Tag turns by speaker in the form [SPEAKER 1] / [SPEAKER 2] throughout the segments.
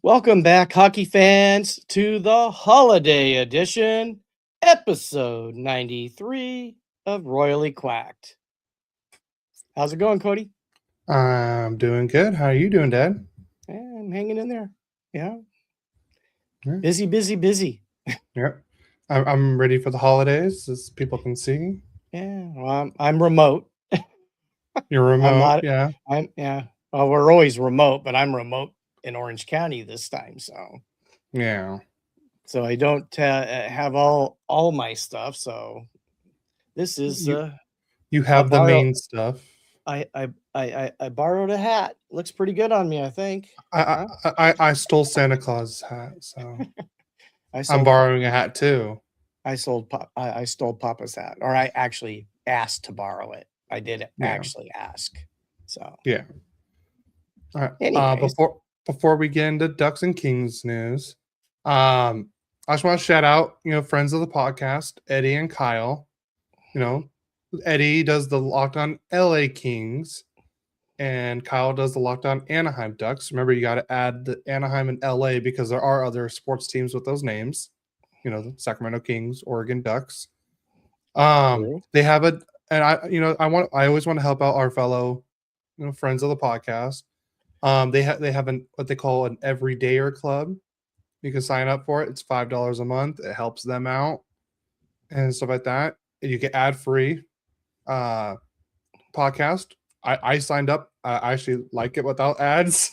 [SPEAKER 1] Welcome back, hockey fans, to the holiday edition, episode 93 of Royally Quacked. How's it going, Cody?
[SPEAKER 2] I'm doing good. How are you doing, Dad?
[SPEAKER 1] I'm hanging in there. Yeah.
[SPEAKER 2] Yeah.
[SPEAKER 1] Busy.
[SPEAKER 2] Yeah. I'm ready for the holidays, as people can see.
[SPEAKER 1] Yeah. Well, I'm remote.
[SPEAKER 2] You're remote, yeah.
[SPEAKER 1] Well, we're always remote, but I'm remote in Orange County this time, so I don't have all my stuff. So this is
[SPEAKER 2] you have the main stuff.
[SPEAKER 1] I borrowed a hat. Looks pretty good on me, I think.
[SPEAKER 2] I stole Santa Claus' hat, so I'm
[SPEAKER 1] borrowing
[SPEAKER 2] borrowing a hat too.
[SPEAKER 1] I stole Papa's hat, or I actually asked to borrow it. I did actually ask. So
[SPEAKER 2] yeah. All right.
[SPEAKER 1] Anyways.
[SPEAKER 2] Before we get into Ducks and Kings news, I just want to shout out, friends of the podcast, Eddie and Kyle. Eddie does the Locked On LA Kings, and Kyle does the Locked On Anaheim Ducks. Remember, you got to add the Anaheim and LA because there are other sports teams with those names. The Sacramento Kings, Oregon Ducks. They have I always want to help out our fellow, friends of the podcast. They have what they call an everydayer club. You can sign up for it. It's $5 a month. It helps them out and stuff like that. You get ad-free podcast. I signed up. I actually like it without ads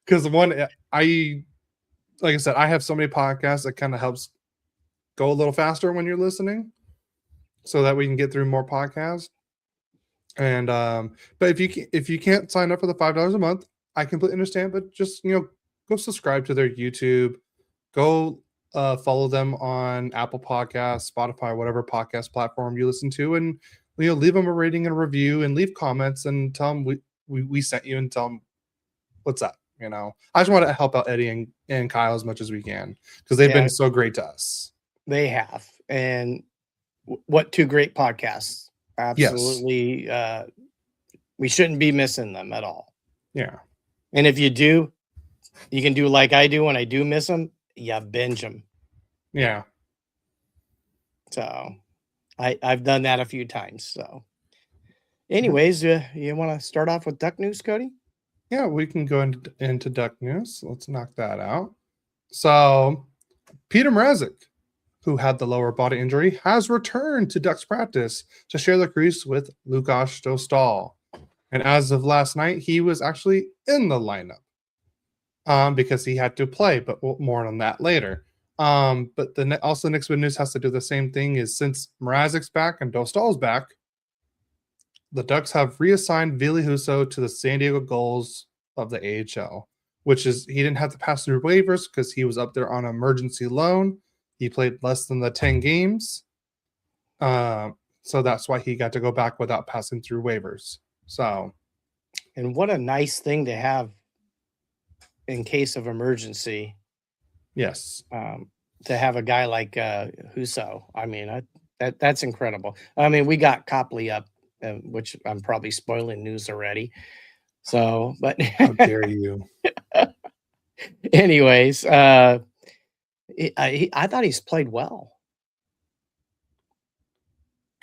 [SPEAKER 2] because like I said, I have so many podcasts that kind of helps go a little faster when you're listening, so that we can get through more podcasts. And but if you can't sign up for the $5 a month, I completely understand. But just go subscribe to their YouTube. Go follow them on Apple Podcasts, Spotify, whatever podcast platform you listen to, and leave them a rating and a review, and leave comments and tell them we sent you, and tell them what's up. I just want to help out Eddie and Kyle as much as we can because they've been so great to us.
[SPEAKER 1] They have, and what two great podcasts! Absolutely, yes. We shouldn't be missing them at all.
[SPEAKER 2] Yeah,
[SPEAKER 1] and if you do, you can do like I do when I do miss them. You binge them.
[SPEAKER 2] Yeah.
[SPEAKER 1] So, I've done that a few times. So, anyways, you want to start off with Duck news, Cody?
[SPEAKER 2] Yeah, we can go into Duck news. Let's knock that out. So, Peter Mrazek, who had the lower body injury, has returned to Ducks practice to share the crease with Lukas Dostal. And as of last night, he was actually in the lineup because he had to play, but more on that later. But also next big news has to do the same thing. Is since Mrazek's back and Dostal's back, the Ducks have reassigned Ville Husso to the San Diego Gulls of the AHL, which is he didn't have to pass through waivers because he was up there on emergency loan. He played less than the 10 games. So that's why he got to go back without passing through waivers. So,
[SPEAKER 1] and what a nice thing to have in case of emergency.
[SPEAKER 2] Yes.
[SPEAKER 1] To have a guy like Husso. I mean, that's incredible. I mean, we got Copley up, which I'm probably spoiling news already. So, but
[SPEAKER 2] how dare you?
[SPEAKER 1] Anyways, I thought he's played well.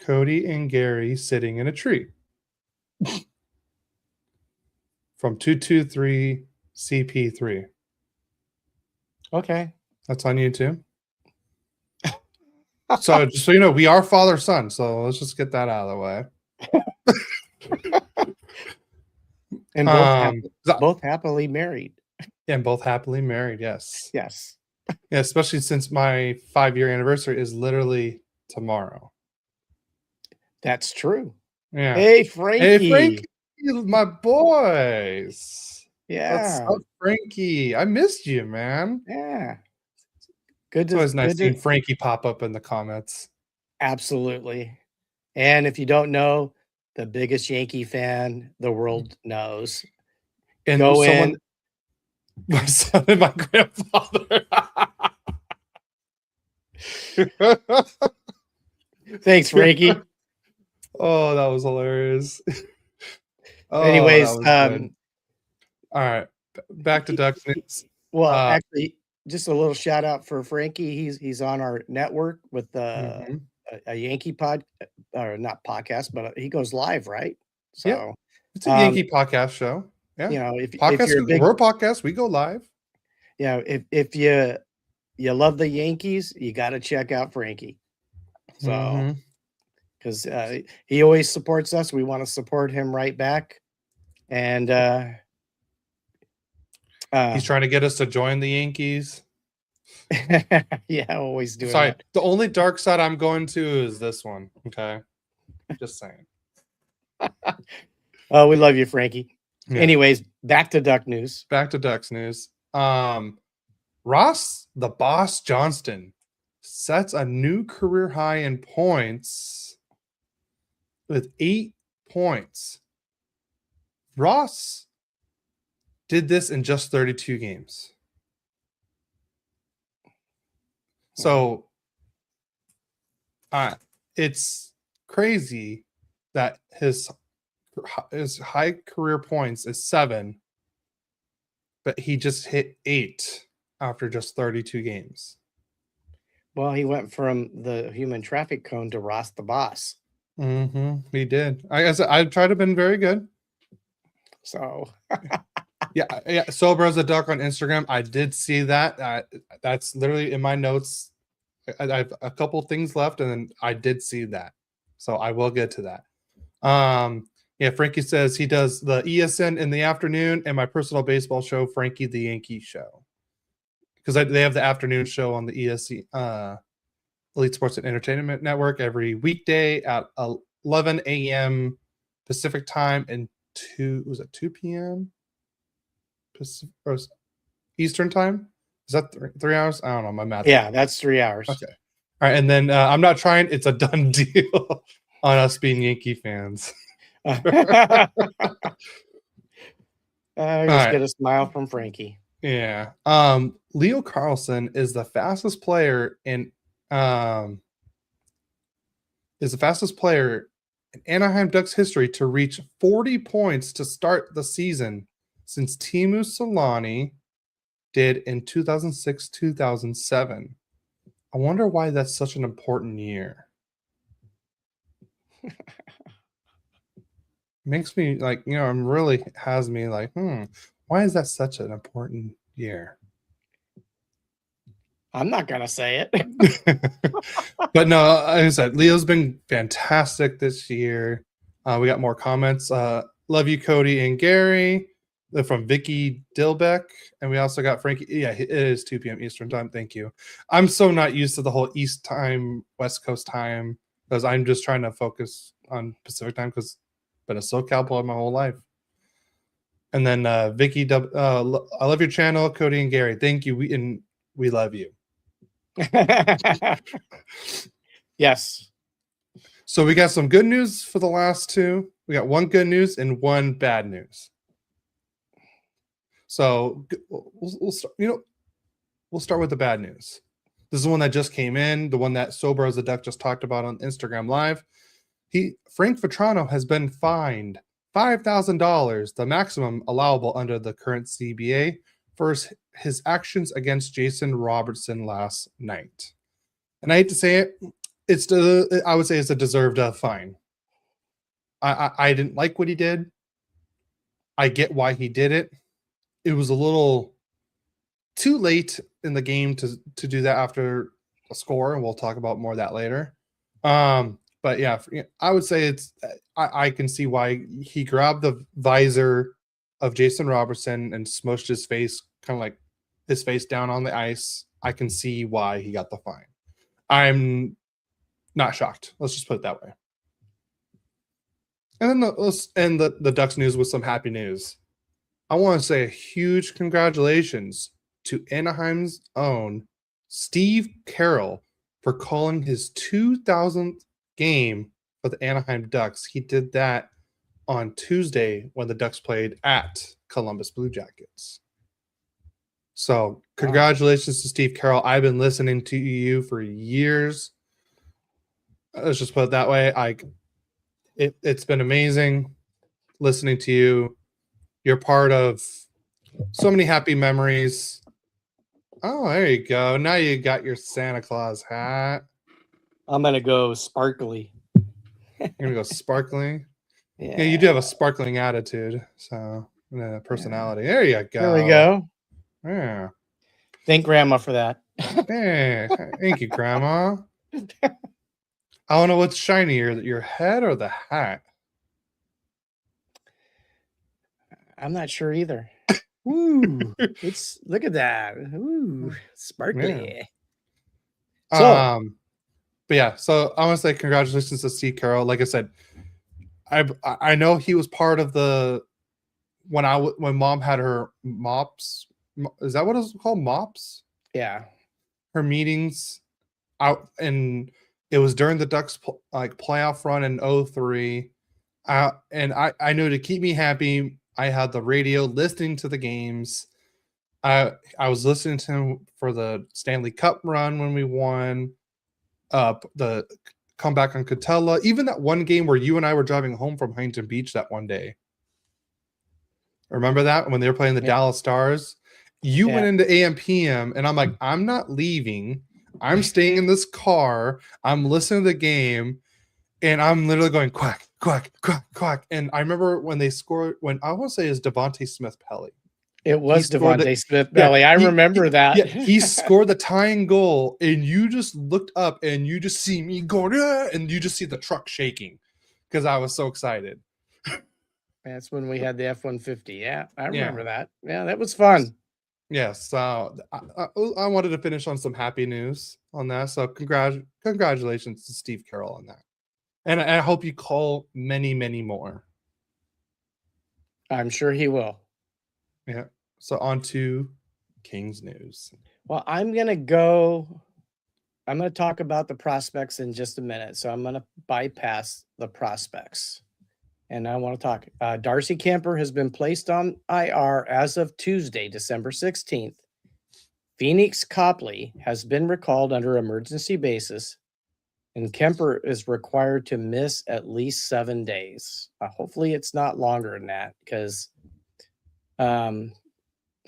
[SPEAKER 2] Cody and Gary sitting in a tree. From 223 CP3.
[SPEAKER 1] Okay.
[SPEAKER 2] That's on YouTube. So just so you know, we are father-son, so let's just get that out of the way.
[SPEAKER 1] And both happily married.
[SPEAKER 2] Yeah, and both happily married, yes.
[SPEAKER 1] Yes.
[SPEAKER 2] Yeah, especially since my 5-year anniversary is literally tomorrow.
[SPEAKER 1] That's true.
[SPEAKER 2] Yeah.
[SPEAKER 1] Hey, Frankie,
[SPEAKER 2] my boys.
[SPEAKER 1] Yeah.
[SPEAKER 2] What's up, Frankie? I missed you, man.
[SPEAKER 1] Yeah.
[SPEAKER 2] It's always nice seeing Frankie pop up in the comments.
[SPEAKER 1] Absolutely. And if you don't know, the biggest Yankee fan the world knows.
[SPEAKER 2] And my son and my grandfather.
[SPEAKER 1] Thanks, Frankie.
[SPEAKER 2] Oh, that was hilarious.
[SPEAKER 1] Anyways,
[SPEAKER 2] all right. back to Ducks news.
[SPEAKER 1] Well, actually, just a little shout out for Frankie. He's on our network with a Yankee pod, or not podcast, but he goes live, right? So
[SPEAKER 2] yeah, it's a Yankee podcast show. Yeah,
[SPEAKER 1] you know, if
[SPEAKER 2] podcast,
[SPEAKER 1] you're
[SPEAKER 2] we're a podcast, we go live.
[SPEAKER 1] Yeah, if you love the Yankees, you got to check out Frankie. So because he always supports us, we want to support him right back, and
[SPEAKER 2] he's trying to get us to join the Yankees.
[SPEAKER 1] Yeah, always doing
[SPEAKER 2] Sorry,
[SPEAKER 1] that.
[SPEAKER 2] the only dark side I'm going to is this one. Okay, just saying.
[SPEAKER 1] Oh, we love you, Frankie.
[SPEAKER 2] Yeah.
[SPEAKER 1] Anyways, back to Duck news.
[SPEAKER 2] Back to Ducks news. Ross, the boss Johnston, sets a new career high in points with 8 points. Ross did this in just 32 games. So it's crazy that his high career points is 7, but he just hit 8 after just 32 games.
[SPEAKER 1] Well, he went from the human traffic cone to Ross the boss.
[SPEAKER 2] He did. I tried to been very good.
[SPEAKER 1] So
[SPEAKER 2] yeah. Sober as a duck on Instagram. I did see that. That's literally in my notes. I have a couple things left, and then I did see that. So I will get to that. Yeah, Frankie says he does the ESN in the afternoon and my personal baseball show, Frankie the Yankee Show. Because they have the afternoon show on the ESC, Elite Sports and Entertainment Network, every weekday at 11 a.m. Pacific time and 2 p.m. Pacific, or Eastern time? Is that 3 hours? I don't know. My math.
[SPEAKER 1] Yeah, that's 3 hours.
[SPEAKER 2] Okay. All right. And then I'm not trying. It's a done deal on us being Yankee fans.
[SPEAKER 1] Just get a smile from Frankie.
[SPEAKER 2] Yeah. Leo Carlson is the fastest player in Anaheim Ducks history to reach 40 points to start the season since Teemu Selanne did in 2006-2007. I wonder why that's such an important year. Makes me really has me like, why is that such an important year?
[SPEAKER 1] I'm not gonna say it.
[SPEAKER 2] But no, like I said, Leo's been fantastic this year. We got more comments. Love you, Cody and Gary. They're from Vicky Dilbeck. And we also got Frankie. Yeah, it is 2 p.m. Eastern time. Thank you. I'm so not used to the whole East time, West Coast time, because I'm just trying to focus on Pacific time because I've been a SoCal boy my whole life. And then Vicky, I love your channel, Cody and Gary. Thank you. We love you.
[SPEAKER 1] Yes.
[SPEAKER 2] So we got some good news for the last two. We got one good news and one bad news. So we'll start. We'll start with the bad news. This is the one that just came in. The one that Sober as a Duck just talked about on Instagram Live. Frank Vetrano has been fined $5,000, the maximum allowable under the current CBA, for his actions against Jason Robertson last night. And I hate to say it, I would say it's a deserved fine. I didn't like what he did. I get why he did it. It was a little too late in the game to do that after a score, and we'll talk about more of that later. But yeah, I would say I can see why he grabbed the visor of Jason Robertson and smushed his face, kind of like his face down on the ice. I can see why he got the fine. I'm not shocked. Let's just put it that way. And then let's end the Ducks news with some happy news. I want to say a huge congratulations to Anaheim's own Steve Carroll for calling his 2000th game for the Anaheim Ducks. He did that on Tuesday when the Ducks played at Columbus Blue Jackets. So congratulations to Steve Carroll. I've been listening to you for years. Let's just put it that way. It's been amazing listening to you. You're part of So many happy memories. Oh, there you go. Now you got your Santa Claus hat.
[SPEAKER 1] I'm gonna go sparkly.
[SPEAKER 2] You're gonna go sparkling. Yeah, you do have a sparkling attitude, so personality. There you go.
[SPEAKER 1] There we go.
[SPEAKER 2] Yeah.
[SPEAKER 1] Thank Grandma for that.
[SPEAKER 2] Hey, thank you, Grandma. I don't know what's shinier, your head or the hat.
[SPEAKER 1] I'm not sure either. Ooh, it's look at that. Ooh, sparkly.
[SPEAKER 2] Yeah. So, but yeah, so I want to say congratulations to Steve Carroll. Like I said, I know he was part of the when Mom had her mops. Is that what it's called? Mops?
[SPEAKER 1] Yeah.
[SPEAKER 2] Her meetings out, and it was during the Ducks playoff run in 03. And I knew to keep me happy, I had the radio listening to the games. I was listening to him for the Stanley Cup run when we won, the comeback on Catella, even that one game where you and I were driving home from Huntington Beach that one day. Remember that when they were playing the Dallas Stars? You went into AM/PM, and I'm like, I'm not leaving. I'm staying in this car. I'm listening to the game, and I'm literally going quack, quack, quack, quack. And I remember when they scored, when I want to say is Devontae Smith-Pelly.
[SPEAKER 1] It was Devontae Smith-Pelly. I remember that.
[SPEAKER 2] Yeah, he scored the tying goal, and you just looked up, and you just see me going, and you just see the truck shaking because I was so excited.
[SPEAKER 1] That's when we had the F-150. Yeah, I remember that. Yeah, that was fun.
[SPEAKER 2] Yes, so I wanted to finish on some happy news on that. So congratulations to Steve Carroll on that. And I hope you call many, many more.
[SPEAKER 1] I'm sure he will.
[SPEAKER 2] Yeah. So on to Kings news.
[SPEAKER 1] Well, I'm going to talk about the prospects in just a minute. So I'm going to bypass the prospects. And I want to talk. Darcy Kuemper has been placed on IR as of Tuesday, December 16th. Phoenix Copley has been recalled under emergency basis, and Kuemper is required to miss at least 7 days. Hopefully it's not longer than that, because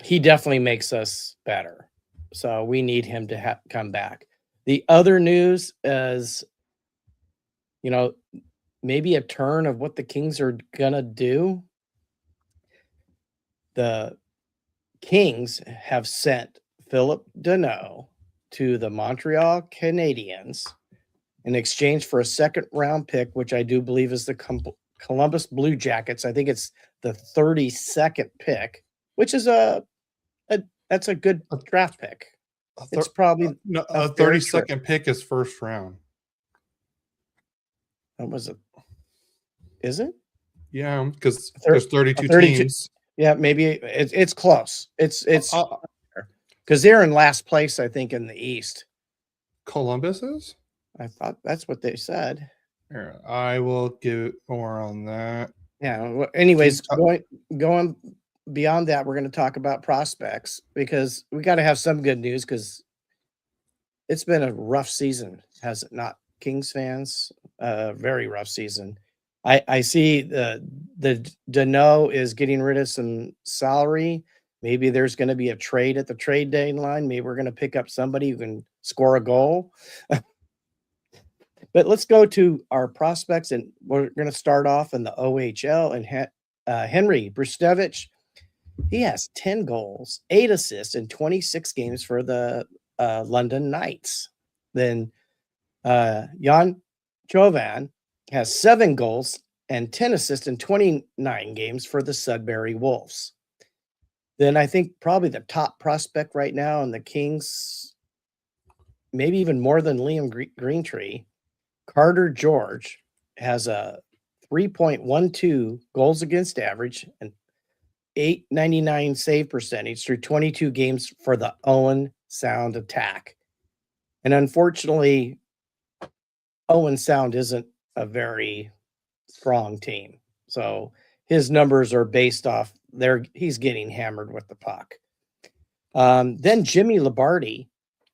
[SPEAKER 1] he definitely makes us better. So we need him to come back. The other news is, maybe a turn of what the Kings are going to do. The Kings have sent Phil Danault to the Montreal Canadiens in exchange for a second-round pick, which I do believe is the Columbus Blue Jackets. I think it's the 32nd pick, which is that's a good draft pick. It's probably
[SPEAKER 2] a 32nd pick is first round.
[SPEAKER 1] What was it? Is it?
[SPEAKER 2] Yeah, because there's 32 teams.
[SPEAKER 1] Yeah, maybe it's close. It's because they're in last place, I think, in the East.
[SPEAKER 2] Columbus is?
[SPEAKER 1] I thought that's what they said.
[SPEAKER 2] Here, I will give more on that.
[SPEAKER 1] Yeah. Well, anyways, going beyond that, we're going to talk about prospects, because we got to have some good news, because it's been a rough season, has it not, Kings fans? Very rough season. I see the Danault is getting rid of some salary. Maybe there's going to be a trade at the trade deadline. Maybe we're going to pick up somebody who can score a goal. But let's go to our prospects, and we're going to start off in the OHL. And Henry Brustevich, he has 10 goals, 8 assists in 26 games for the London Knights. Then Jan Jovan has 7 goals and 10 assists in 29 games for the Sudbury Wolves. Then I think probably the top prospect right now in the Kings, maybe even more than Liam Greentree, Carter George, has a 3.12 goals against average and .899 save percentage through 22 games for the Owen Sound Attack. And unfortunately, Owen Sound isn't a very strong team. So his numbers are based off he's getting hammered with the puck. Then Jimmy Labardi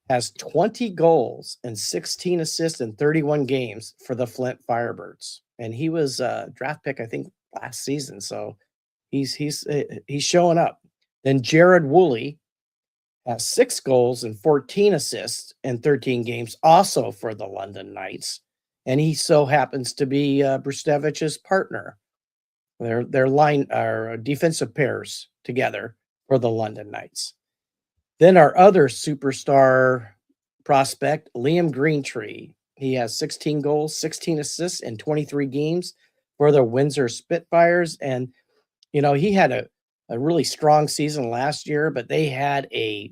[SPEAKER 1] has 20 goals and 16 assists in 31 games for the Flint Firebirds. And he was a draft pick, I think, last season. So he's showing up. Then Jared Woolley has 6 goals and 14 assists in 13 games, also for the London Knights. And he so happens to be Brustevich's partner. Their line are defensive pairs together for the London Knights. Then our other superstar prospect, Liam Greentree. He has 16 goals, 16 assists in 23 games for the Windsor Spitfires. And, he had a really strong season last year, but they had a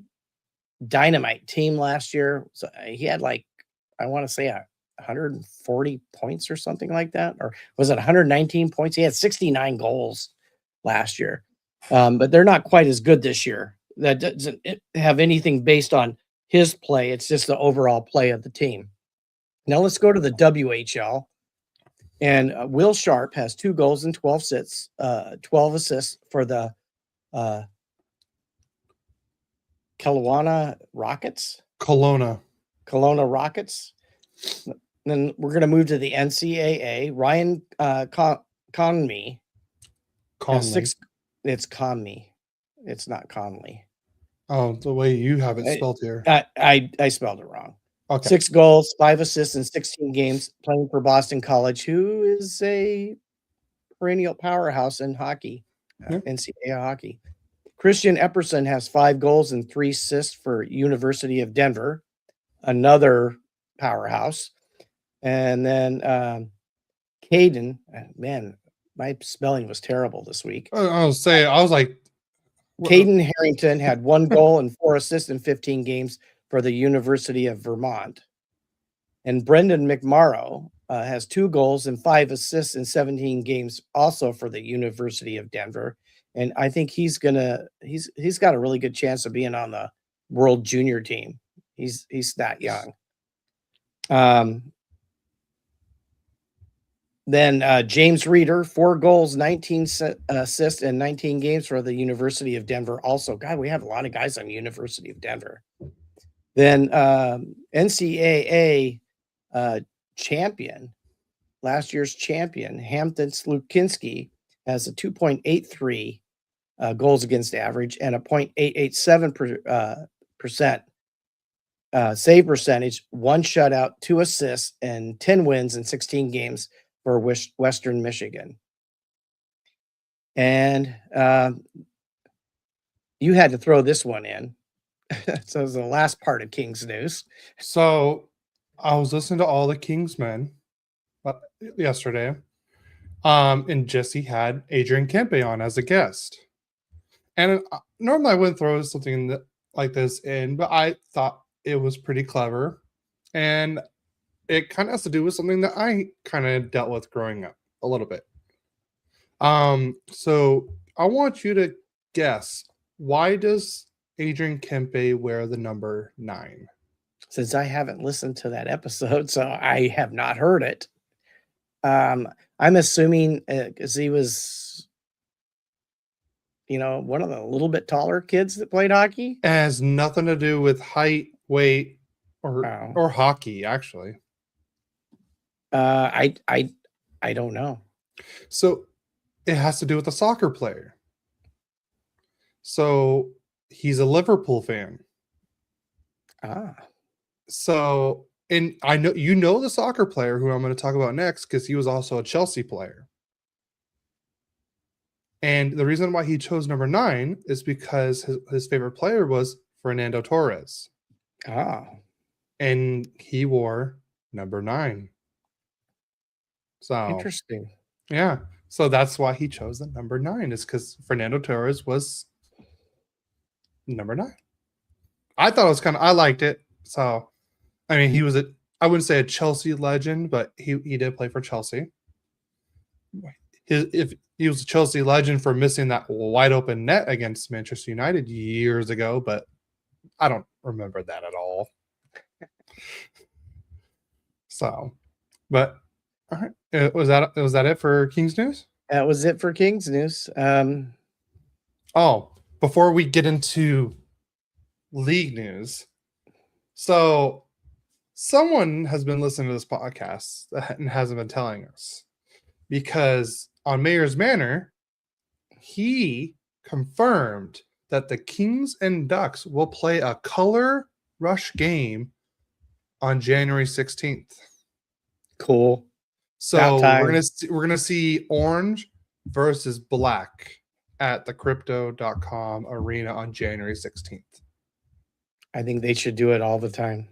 [SPEAKER 1] dynamite team last year. So he had I want to say 140 points or something like that. Or was it 119 points? He had 69 goals last year. But they're not quite as good this year. That doesn't have anything based on his play. It's just the overall play of the team. Now let's go to the WHL. And Will Sharp has 2 goals and 12 assists for the Kelowna Rockets.
[SPEAKER 2] Kelowna
[SPEAKER 1] Rockets. Then we're going to move to the NCAA. Ryan Conley. It's Conley. It's not Conley.
[SPEAKER 2] Oh, the way you have it spelled here.
[SPEAKER 1] I spelled it wrong.
[SPEAKER 2] Okay.
[SPEAKER 1] 6 goals, 5 assists in 16 games, playing for Boston College, who is a perennial powerhouse in hockey, NCAA hockey. Christian Epperson has 5 goals and 3 assists for University of Denver, another powerhouse. And then Caden, man, my spelling was terrible this week.
[SPEAKER 2] I was like,
[SPEAKER 1] Caden Harrington had 1 goal and 4 assists in 15 games for the University of Vermont. And Brendan McMorrow has 2 goals and 5 assists in 17 games, also for the University of Denver. And I think he's got a really good chance of being on the World Junior team. He's that young. Then James Reeder, 4 goals, 19 assists in 19 games for the University of Denver. Also, God, we have a lot of guys on University of Denver. Then NCAA champion, last year's champion, Hampton Slukinski, has a 2.83 goals against average and a 0.887% save percentage, 1 shutout, 2 assists, and 10 wins in 16 games for Western Michigan. And you had to throw this one in. So it was the last part of King's News.
[SPEAKER 2] So I was listening to all the King's men yesterday. And Jesse had Adrian Kempe on as a guest. And normally I wouldn't throw something like this in, but I thought it was pretty clever. And it kind of has to do with something that I kind of dealt with growing up a little bit. So I want you to guess, why does Adrian Kempe wear the number 9?
[SPEAKER 1] Since I haven't listened to that episode, so I have not heard it. I'm assuming because he was, one of the little bit taller kids that played hockey.
[SPEAKER 2] It has nothing to do with height, weight, or hockey, actually.
[SPEAKER 1] I don't know. So
[SPEAKER 2] it has to do with a soccer player. So he's a Liverpool fan. So, and I know the soccer player who I'm going to talk about next, because he was also a Chelsea player. And the reason why he chose number 9 is because his favorite player was Fernando Torres. And he wore number 9. So
[SPEAKER 1] interesting.
[SPEAKER 2] Yeah. So that's why he chose the number 9, is because Fernando Torres was number 9. I thought it was I liked it. So, I mean, he was I wouldn't say a Chelsea legend, but he did play for Chelsea. If he was a Chelsea legend for missing that wide open net against Manchester United years ago, but I don't remember that at all. So, but all right. Was that it for King's News?
[SPEAKER 1] That was it for King's News.
[SPEAKER 2] Before we get into league news, so someone has been listening to this podcast and hasn't been telling us, because on Mayor's Manor, he confirmed that the Kings and Ducks will play a color rush game on January 16th.
[SPEAKER 1] Cool.
[SPEAKER 2] So we're gonna see orange versus black at the crypto.com arena on January 16th.
[SPEAKER 1] I think they should do it all the time.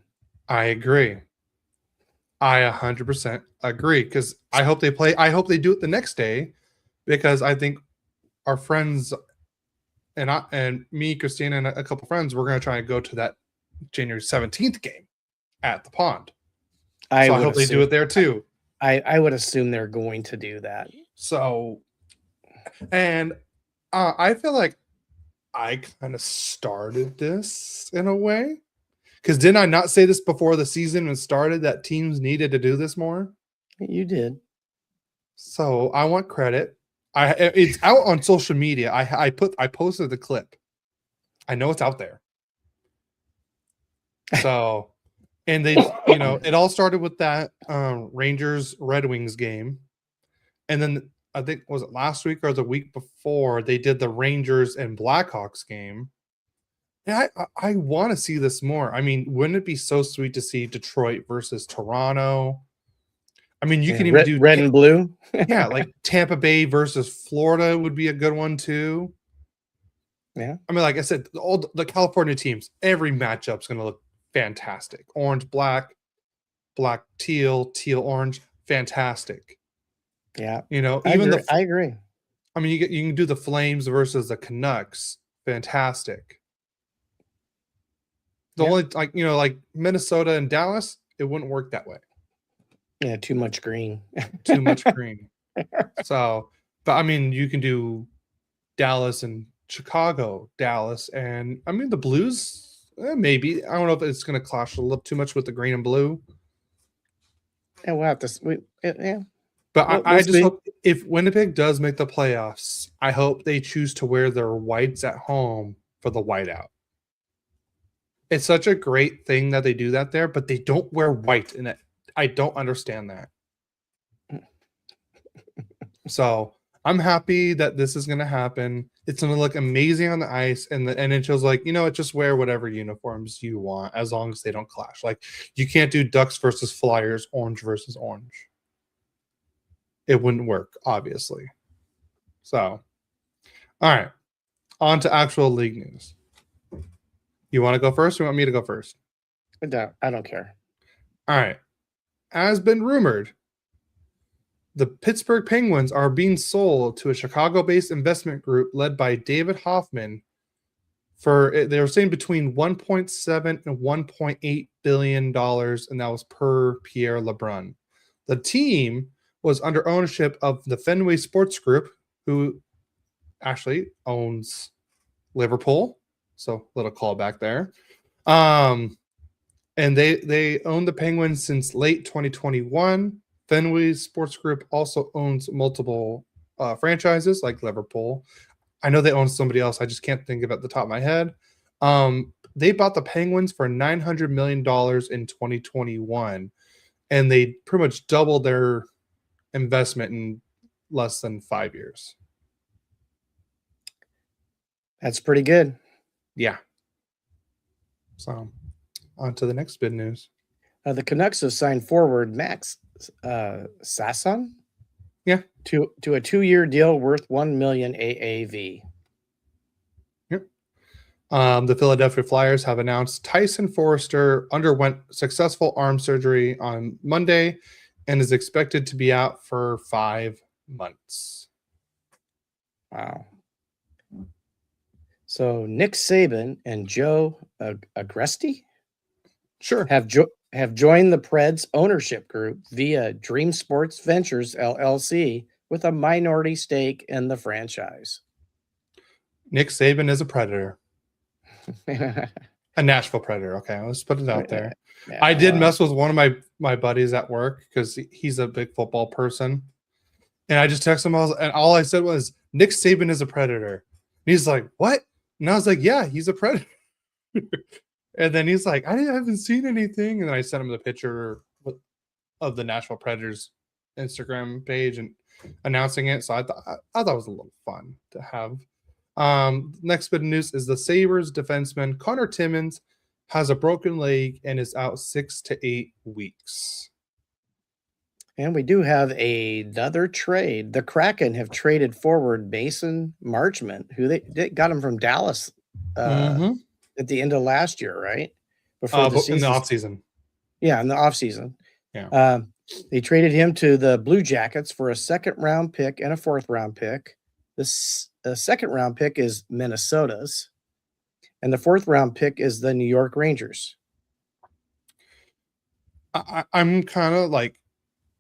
[SPEAKER 2] I agree. I 100% agree, because I hope they do it the next day, because I think our friends and me, Christina, and a couple friends, we're going to try and go to that January 17th game at the pond. I hope they do it there too.
[SPEAKER 1] I would assume they're going to do that.
[SPEAKER 2] So, and I feel like I kind of started this in a way, because didn't I not say this before the season started, that teams needed to do this more?
[SPEAKER 1] You did.
[SPEAKER 2] So I want credit. It's out on social media. I posted the clip. I know it's out there. So, and they, it all started with that Rangers Red Wings game, and then I think, was it last week or the week before, they did the Rangers and Blackhawks game. And I want to see this more. I mean, wouldn't it be so sweet to see Detroit versus Toronto? I mean, you can even do
[SPEAKER 1] red and blue.
[SPEAKER 2] Yeah, like Tampa Bay versus Florida would be a good one too.
[SPEAKER 1] Yeah.
[SPEAKER 2] I mean, like I said, all the California teams, every matchup's going to look fantastic. Orange, black, black, teal, orange, fantastic.
[SPEAKER 1] Yeah.
[SPEAKER 2] Even
[SPEAKER 1] I agree.
[SPEAKER 2] I mean, you can do the Flames versus the Canucks, fantastic. The only, like Minnesota and Dallas, it wouldn't work that way.
[SPEAKER 1] Yeah, too much green.
[SPEAKER 2] Too much green. So, but I mean, you can do Dallas and Chicago, Dallas, and I mean the Blues. Maybe, I don't know if it's going to clash a little too much with the green and blue.
[SPEAKER 1] And we'll have to. Yeah.
[SPEAKER 2] But I just hope, if Winnipeg does make the playoffs, I hope they choose to wear their whites at home for the whiteout. It's such a great thing that they do that there, but they don't wear white in it. I don't understand that. So I'm happy that this is going to happen. It's going to look amazing on the ice, and the NHL's like, just wear whatever uniforms you want as long as they don't clash. Like, you can't do Ducks versus Flyers, orange versus orange. It wouldn't work, obviously. So, all right, on to actual league news. You want to go first, or you want me to go first?
[SPEAKER 1] I don't care.
[SPEAKER 2] All right. As been rumored, the Pittsburgh Penguins are being sold to a Chicago-based investment group led by David Hoffman for, they were saying, between $1.7 and $1.8 billion, and that was per Pierre LeBrun. The team was under ownership of the Fenway Sports Group, who actually owns Liverpool. So, little callback there. And they own the Penguins since late 2021. Fenway Sports Group also owns multiple franchises like Liverpool. I know they own somebody else. I just can't think of it at the top of my head. They bought the Penguins for $900 million in 2021, and they pretty much doubled their investment in less than 5 years.
[SPEAKER 1] That's pretty good.
[SPEAKER 2] Yeah. So, on to the next bit news.
[SPEAKER 1] The Canucks have signed forward Max Sasson.
[SPEAKER 2] Yeah.
[SPEAKER 1] To a 2-year deal worth $1 million AAV.
[SPEAKER 2] Yep. The Philadelphia Flyers have announced Tyson Forrester underwent successful arm surgery on Monday and is expected to be out for 5 months.
[SPEAKER 1] Wow. So Nick Saban and Joe Agresti have joined the Preds ownership group via Dream Sports Ventures LLC with a minority stake in the franchise.
[SPEAKER 2] Nick Saban is a Predator. A Nashville Predator. Okay, let's put it out there. Yeah, I did mess with one of my buddies at work because he's a big football person. And I just texted him, and all I said was, Nick Saban is a Predator. And he's like, what? And I was like, yeah, he's a Predator. And then he's like, I haven't seen anything. And then I sent him the picture of the Nashville Predators Instagram page and announcing it. So I thought it was a little fun to have. Next bit of news is the Sabres defenseman Connor Timmins has a broken leg and is out 6 to 8 weeks.
[SPEAKER 1] And we do have another trade. The Kraken have traded forward Mason Marchment, who they got him from Dallas at the end of last year, right?
[SPEAKER 2] Before the season. In the offseason.
[SPEAKER 1] Yeah, in the offseason.
[SPEAKER 2] Yeah.
[SPEAKER 1] They traded him to the Blue Jackets for a second-round pick and a fourth-round pick. The second-round pick is Minnesota's, and the fourth-round pick is the New York Rangers.
[SPEAKER 2] I'm kind of like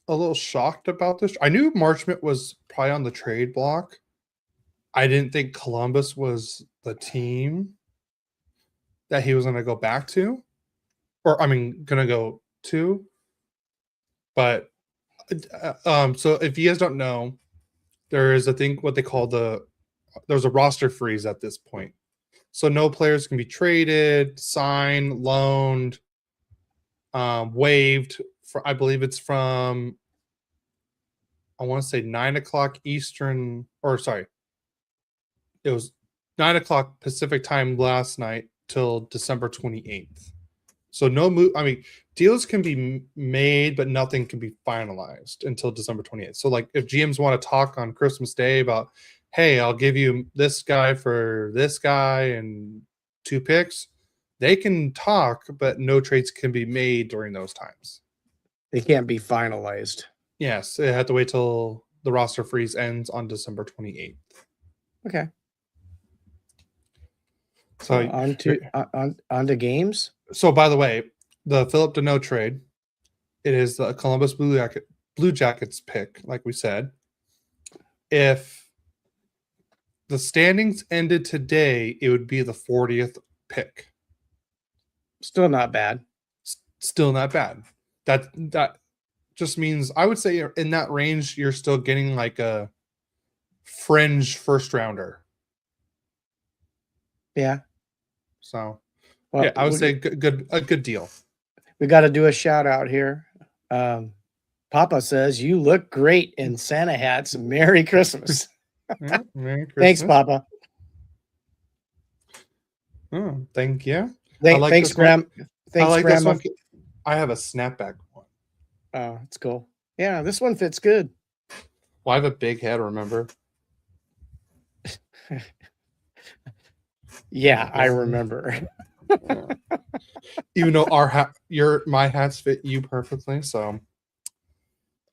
[SPEAKER 2] a little shocked about this. I knew Marchment was probably on the trade block. I didn't think Columbus was the team that he was going to go back to, going to go to. But so if you guys don't know, there is a thing, what they call there's a roster freeze at this point. So no players can be traded, signed, loaned, waived. I believe it's from, I want to say 9 o'clock Eastern, it was 9 o'clock Pacific time last night till December 28th. So no move. Deals can be made, but nothing can be finalized until December 28th. So like if GMs want to talk on Christmas Day about, hey, I'll give you this guy for this guy and 2 picks, they can talk, but no trades can be made during those times.
[SPEAKER 1] They can't be finalized.
[SPEAKER 2] Yes, they have to wait till the roster freeze ends on December 28th.
[SPEAKER 1] Okay.
[SPEAKER 2] So
[SPEAKER 1] on to games.
[SPEAKER 2] So by the way, the Phil Danault trade, it is the Columbus Blue Jackets pick, like we said. If the standings ended today, it would be the 40th pick.
[SPEAKER 1] Still not bad.
[SPEAKER 2] Still not bad. That just means, I would say in that range, you're still getting like a fringe first rounder.
[SPEAKER 1] Yeah.
[SPEAKER 2] So, well, yeah, I would say a good deal.
[SPEAKER 1] We got to do a shout out here. Papa says, you look great in Santa hats. Merry Christmas.
[SPEAKER 2] Yeah, Merry Christmas.
[SPEAKER 1] Thanks, Papa.
[SPEAKER 2] Oh, thank you.
[SPEAKER 1] Thanks, Grandma.
[SPEAKER 2] Thanks, Grandma. I have a snapback one.
[SPEAKER 1] Oh, it's cool. Yeah, this one fits good.
[SPEAKER 2] Well, I have a big head, remember?
[SPEAKER 1] Yeah, I remember.
[SPEAKER 2] Yeah. Even though my hats fit you perfectly, so.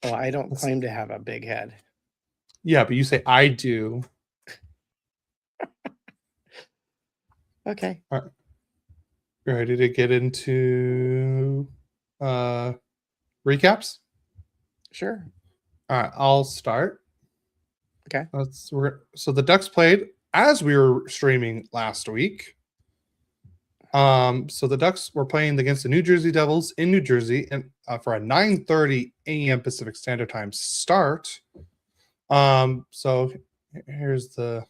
[SPEAKER 1] Oh, I don't claim to have a big head.
[SPEAKER 2] Yeah, but you say I do.
[SPEAKER 1] Okay.
[SPEAKER 2] All right. Ready to get into recaps?
[SPEAKER 1] Sure.
[SPEAKER 2] All right, I'll start.
[SPEAKER 1] Okay.
[SPEAKER 2] So the Ducks played as we were streaming last week. So the Ducks were playing against the New Jersey Devils in New Jersey, and for a 9:30 a.m. Pacific Standard Time start. So here's the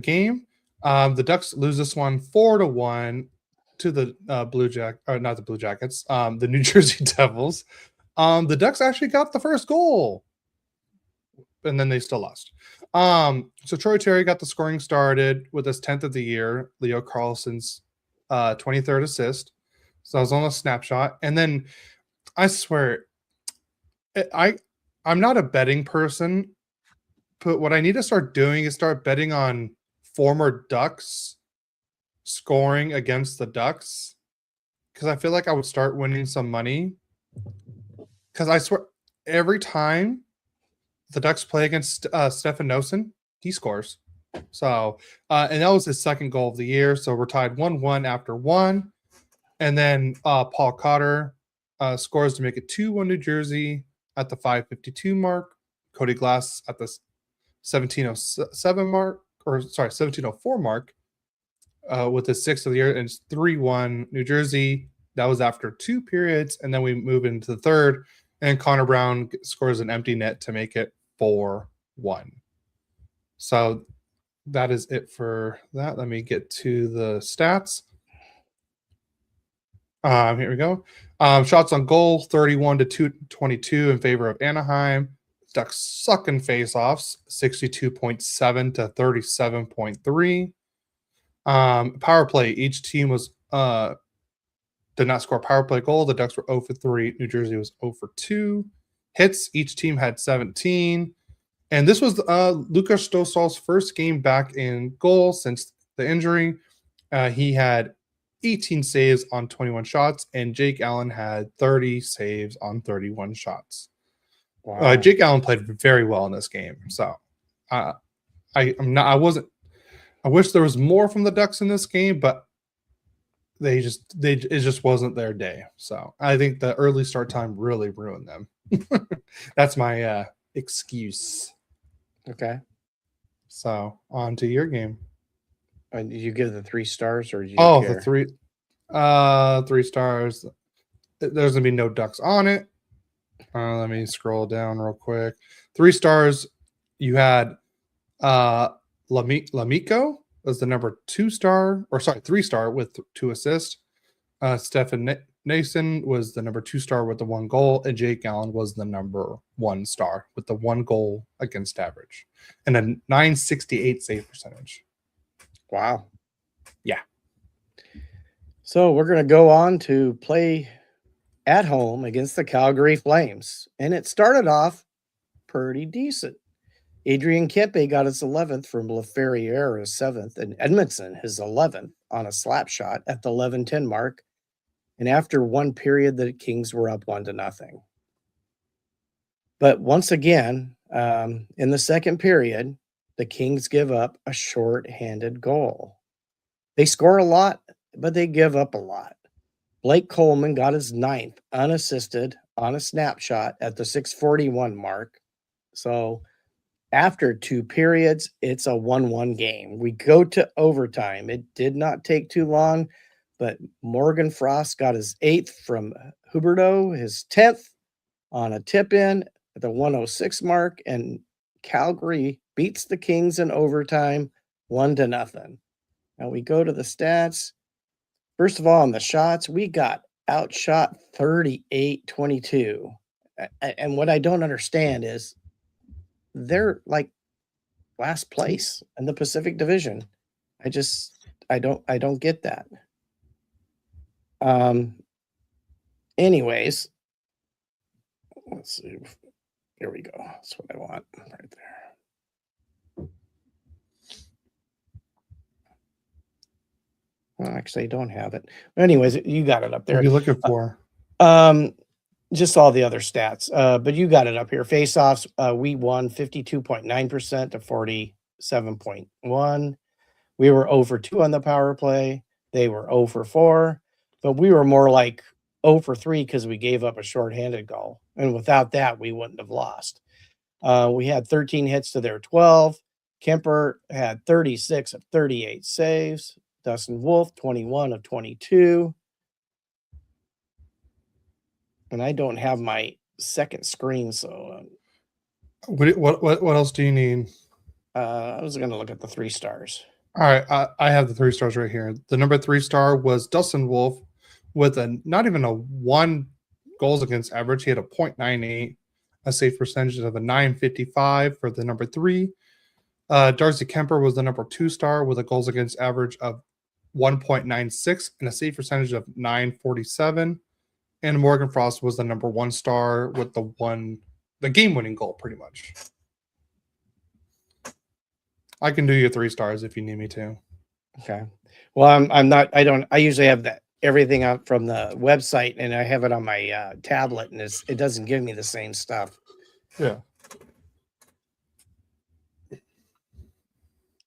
[SPEAKER 2] game. The Ducks lose this one 4-1 to the not the Blue Jackets, the New Jersey Devils. The Ducks actually got the first goal, and then they still lost. So Troy Terry got the scoring started with his 10th of the year, Leo Carlson's 23rd assist. So I was on a snapshot. And then I swear, I'm not a betting person, but what I need to start doing is start betting on former Ducks scoring against the Ducks, because I feel like I would start winning some money. Because I swear, every time the Ducks play against Stefan Noesen, he scores. So, and that was his second goal of the year. So we're tied 1-1 after one. And then Paul Cotter scores to make it 2-1 New Jersey at the 5:52 mark. Cody Glass at the 17:07 mark, 17:04 mark with his 6th of the year. And it's 3-1 New Jersey. That was after 2 periods. And then we move into the third. And Connor Brown scores an empty net to make it 4-1. So that is it for that. Let me get to the stats. Here we go. Shots on goal, 31-22 in favor of Anaheim. Ducks suck in faceoffs, 62.7 to 37.3. Power play, each team was did not score a power play goal. The Ducks were 0 for 3. New Jersey was 0 for 2. Hits, each team had 17. And this was Lucas Dostal's first game back in goal since the injury. He had 18 saves on 21 shots, and Jake Allen had 30 saves on 31 shots. Wow. Jake Allen played very well in this game. So I wish there was more from the Ducks in this game, but it just wasn't their day. So I think the early start time really ruined them. That's my excuse.
[SPEAKER 1] Okay.
[SPEAKER 2] So on to your game.
[SPEAKER 1] Did you give the 3 stars or did you
[SPEAKER 2] care? The 3 stars. There's gonna be no Ducks on it. Let me scroll down real quick. 3 stars. You had Lamico was the number 2 star, or sorry, 3 star with 2 assists. Stefan Nason was the number 2 star with the 1 goal, and Jake Allen was the number 1 star with the 1 goal against average and a 968 save percentage.
[SPEAKER 1] Wow.
[SPEAKER 2] Yeah.
[SPEAKER 1] So we're going to go on to play at home against the Calgary Flames, and it started off pretty decent. Adrian Kempe got his 11th from LaFerriere, his 7th, and Edmondson his 11th on a slap shot at the 11:10 mark. And after 1 period, the Kings were up 1-0. But once again, in the second period, the Kings give up a short-handed goal. They score a lot, but they give up a lot. Blake Coleman got his 9th unassisted on a snapshot at the 6:41 mark. So after 2 periods, it's a 1-1 game. We go to overtime. It did not take too long, but Morgan Frost got his 8th from Huberdeau, his 10th on a tip-in at the 1:06 mark, and Calgary beats the Kings in overtime 1-0. Now we go to the stats. First of all, on the shots, we got outshot 38-22. And what I don't understand is they're like last place in the Pacific Division. I don't get that. Anyways, let's see. Here we go. That's what I want right there. Well, actually, I don't have it. But anyways, you got it up there.
[SPEAKER 2] What are you looking for?
[SPEAKER 1] Just all the other stats. But you got it up here. Face-offs, we won 52.9% to 47.1. We were 0 for 2 on the power play. They were 0 for 4. But we were more like 0 for 3 because we gave up a shorthanded goal. And without that, we wouldn't have lost. We had 13 hits to their 12. Kuemper had 36 of 38 saves. Dustin Wolf, 21 of 22. And I don't have my second screen, so
[SPEAKER 2] what else do you need?
[SPEAKER 1] I was going to look at the 3 stars.
[SPEAKER 2] All right, I have the 3 stars right here. The number 3 star was Dustin Wolf with not even a 1 goals against average. He had a 0.98, a save percentage of a 955 for the number 3. Darcy Kuemper was the number 2 star with a goals against average of 1.96 and a save percentage of 947. And Morgan Frost was the number 1 star with the game-winning goal, pretty much. I can do your 3 stars if you need me to.
[SPEAKER 1] Okay. Well, I usually have everything out from the website, and I have it on my tablet, and it doesn't give me the same stuff.
[SPEAKER 2] Yeah.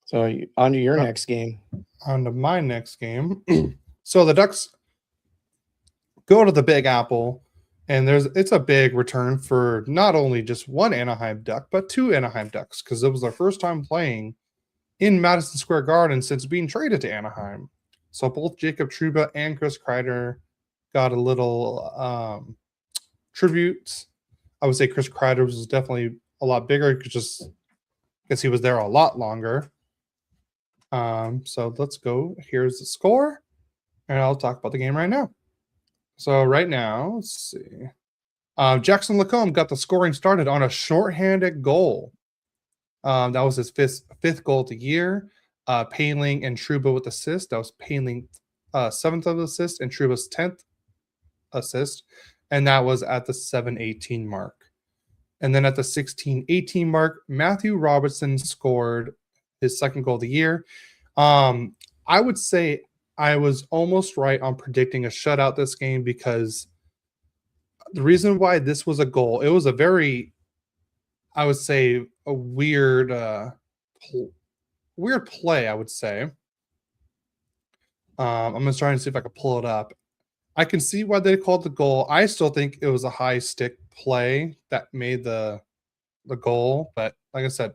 [SPEAKER 1] So on to your next game.
[SPEAKER 2] On to my next game. So the Ducks go to the Big Apple, and it's a big return for not only just 1 Anaheim Duck, but 2 Anaheim Ducks, because it was their first time playing in Madison Square Garden since being traded to Anaheim. So both Jacob Trouba and Chris Kreider got a little tribute. I would say Chris Kreider was definitely a lot bigger because he was there a lot longer. So let's go. Here's the score, and I'll talk about the game right now. So right now, let's see. Jackson Lacombe got the scoring started on a shorthanded goal. That was his fifth goal of the year. Paling and Trouba with assist. That was Paling 7th of the assist and Trouba's 10th assist. And that was at the 7:18 mark. And then at the 16:18 mark, Matthew Robertson scored his second goal of the year. I would say I was almost right on predicting a shutout this game, because the reason why this was a goal, it was a very, I would say, a weird play, I would say. I'm going to try and see if I can pull it up. I can see why they called the goal. I still think it was a high stick play that made the goal. But like I said,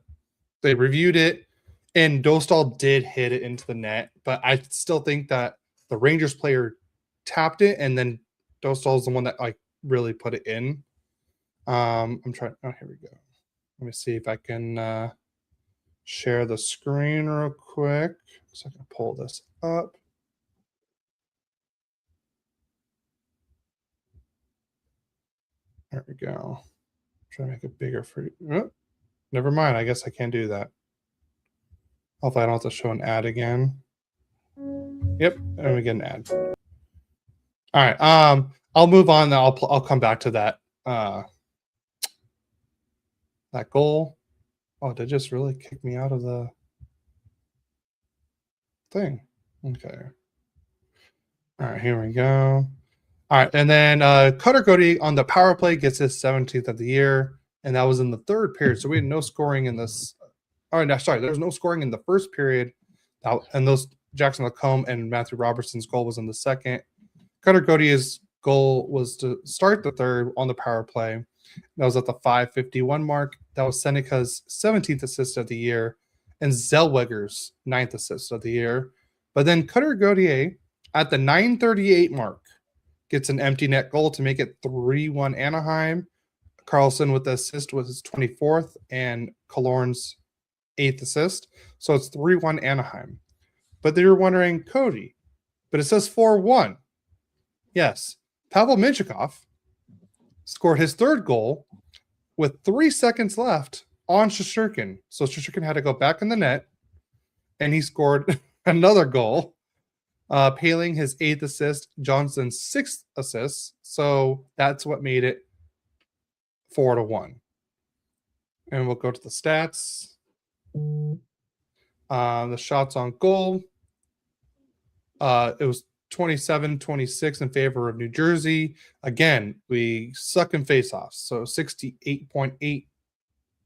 [SPEAKER 2] they reviewed it, and Dostal did hit it into the net. But I still think that the Rangers player tapped it, and then Dostal is the one that like really put it in. I'm trying. Oh, here we go. Let me see if I can share the screen real quick, so I can pull this up. There we go. Try to make it bigger for you. Oh, never mind. I guess I can't do that. Hopefully I don't have to show an ad again. Yep, and we get an ad. All right. I'll move on. I'll come back to that. That goal. Oh, they just really kicked me out of the thing. Okay. All right, here we go. All right, and then Cutter Cody on the power play gets his 17th of the year, and that was in the third period. So we had no scoring in this. Oh, no, sorry, there was no scoring in the first period, and those Jackson Lacombe and Matthew Robertson's goal was in the second. Cutter Cody's goal was to start the third on the power play. That was at the 5:51 mark. That was Seneca's 17th assist of the year, and Zellweger's 9th assist of the year. But then Cutter Gaudier at the 9:38 mark gets an empty net goal to make it 3-1 Anaheim. Carlson with the assist was his 24th, and Killorn's 8th assist. So it's 3-1 Anaheim. But they were wondering, Cody, but it says 4-1. Yes. Pavel Minchikov scored his third goal with 3 seconds left on Shesterkin. So Shesterkin had to go back in the net, and he scored another goal. Paling his 8th assist, Johnston's 6th assist. So that's what made it 4-1. And we'll go to the stats. The shots on goal. It was 27-26 in favor of New Jersey. Again, we suck in faceoffs. So 68.8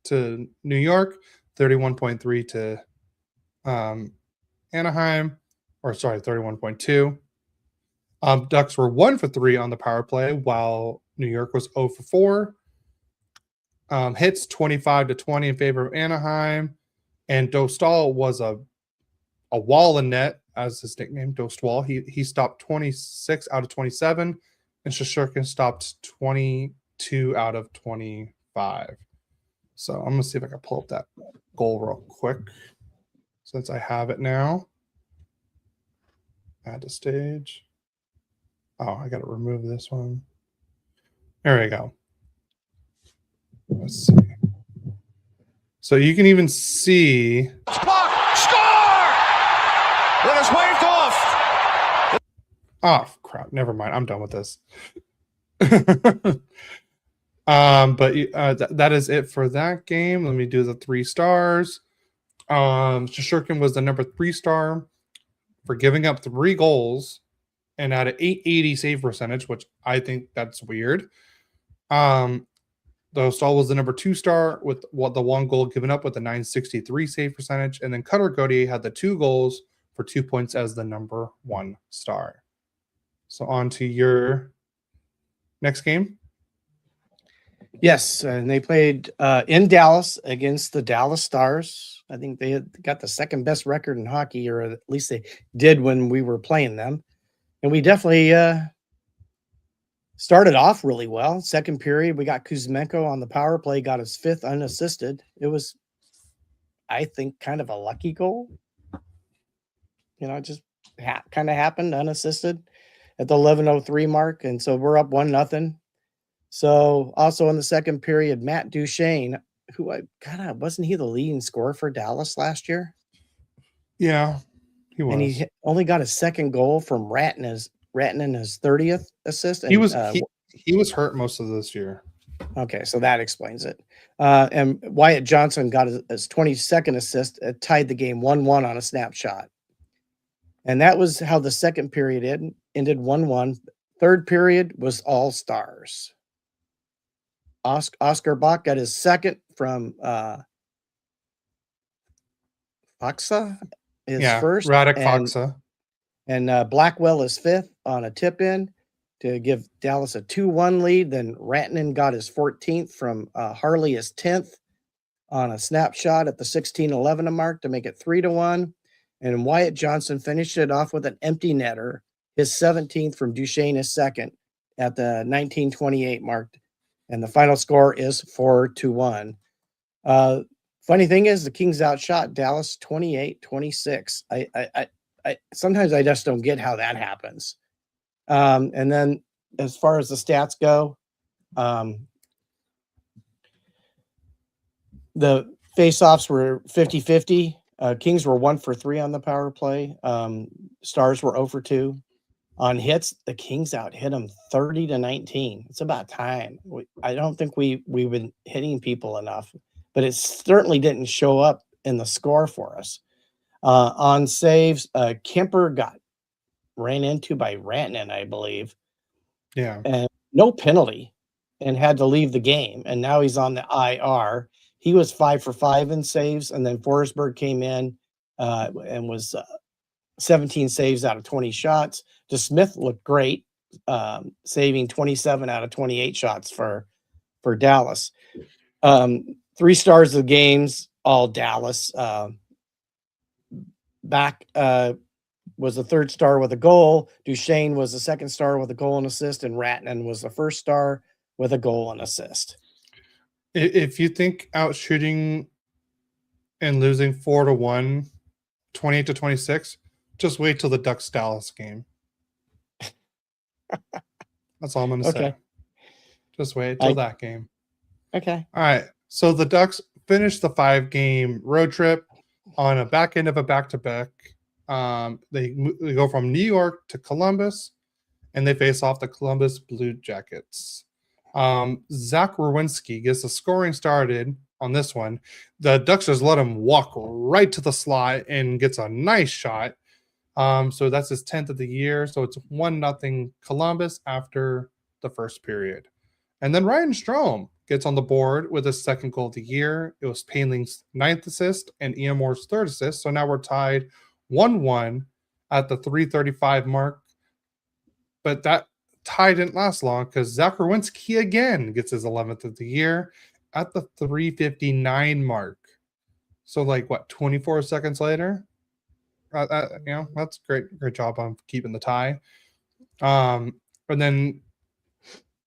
[SPEAKER 2] to New York, 31.3 to Anaheim. Or sorry, 31.2. Ducks were 1 for 3 on the power play, while New York was 0 for 4. Hits 25-20 in favor of Anaheim, and Dostal was a wall in net, as his nickname, Dostwall. He stopped 26 out of 27, and Shesterkin stopped 22 out of 25. So I'm gonna see if I can pull up that goal real quick, since I have it now. Add to stage. Oh, I got to remove this one. There we go. Let's see. So you can even see.
[SPEAKER 3] Score! It is waved off.
[SPEAKER 2] Oh crap! Never mind. I'm done with this. But that is it for that game. Let me do the 3 stars. Shesterkin was the number 3 star for giving up 3 goals and at an 880 save percentage, which I think that's weird. Dostal was the number 2 star with the 1 goal given up with a 963 save percentage. And then Cutter Gaudier had the 2 goals for 2 points as the number 1 star. So on to your next game.
[SPEAKER 1] Yes, and they played in Dallas against the Dallas Stars. I think they had got the second best record in hockey, or at least they did when we were playing them. And we definitely started off really well. Second period, we got Kuzmenko on the power play, got his 5th unassisted. It was, I think, kind of a lucky goal. You know, it just kind of happened unassisted at the 11:03 mark. And so we're up 1-0. So also in the second period, Matt Duchene, who wasn't he the leading scorer for Dallas last year?
[SPEAKER 2] Yeah, he was.
[SPEAKER 1] And he only got his second goal from Ratnanen, his 30th assist. And,
[SPEAKER 2] he was hurt most of this year.
[SPEAKER 1] Okay, so that explains it. And Wyatt Johnston got his 22nd assist, tied the game 1-1 on a snapshot. And that was how the second period ended 1-1. Third period was all stars. Oscar Bach got his second from Faksa, first.
[SPEAKER 2] Radek Faksa.
[SPEAKER 1] And Blackwell is fifth on a tip-in to give Dallas a 2-1 lead. Then Rantanen got his 14th from Harley his 10th on a snapshot at the 16:11 mark to make it 3-1. And Wyatt Johnston finished it off with an empty netter, his 17th from Duchene his second at the 19:28 mark. And the final score is 4-1. Funny thing is the Kings outshot Dallas 28-26. I sometimes I just don't get how that happens. And then as far as the stats go, the faceoffs were 50-50. Kings were 1 for 3 on the power play. Stars were 0 for 2. On hits, the Kings out hit them 30-19. It's about time. I don't think we've been hitting people enough, but it certainly didn't show up in the score for us. On saves, Kuemper got ran into by Rantanen, I believe.
[SPEAKER 2] Yeah.
[SPEAKER 1] And no penalty and had to leave the game. And now he's on the IR. He was 5 for 5 in saves. And then Forsberg came in and was 17 saves out of 20 shots. DeSmith looked great, saving 27 out of 28 shots for Dallas. 3 stars of the games, all Dallas. Back was the third star with a goal. Duchene was the second star with a goal and assist, and Rantanen was the first star with a goal and assist.
[SPEAKER 2] If you think out shooting and losing 4-1, 28-26, just wait till the Ducks Dallas game. That's all I'm going to say. Just wait till that game.
[SPEAKER 1] Okay.
[SPEAKER 2] All right. So the Ducks finished the 5-game road trip on a back end of a back-to-back. They go from New York to Columbus, and they face off the Columbus Blue Jackets. Zach Rowinski gets the scoring started on this one. The Ducks just let him walk right to the slot and gets a nice shot. So that's his 10th of the year. So it's 1-0 Columbus after the first period. And then Ryan Strome gets on the board with his second goal of the year. It was Painling's 9th assist and Ian Moore's 3rd assist. So now we're tied 1-1 at the 3:35 mark. But that tie didn't last long because Zach Rowinski again gets his 11th of the year at the 3:59 mark. So 24 seconds later? That's great job on keeping the tie. And then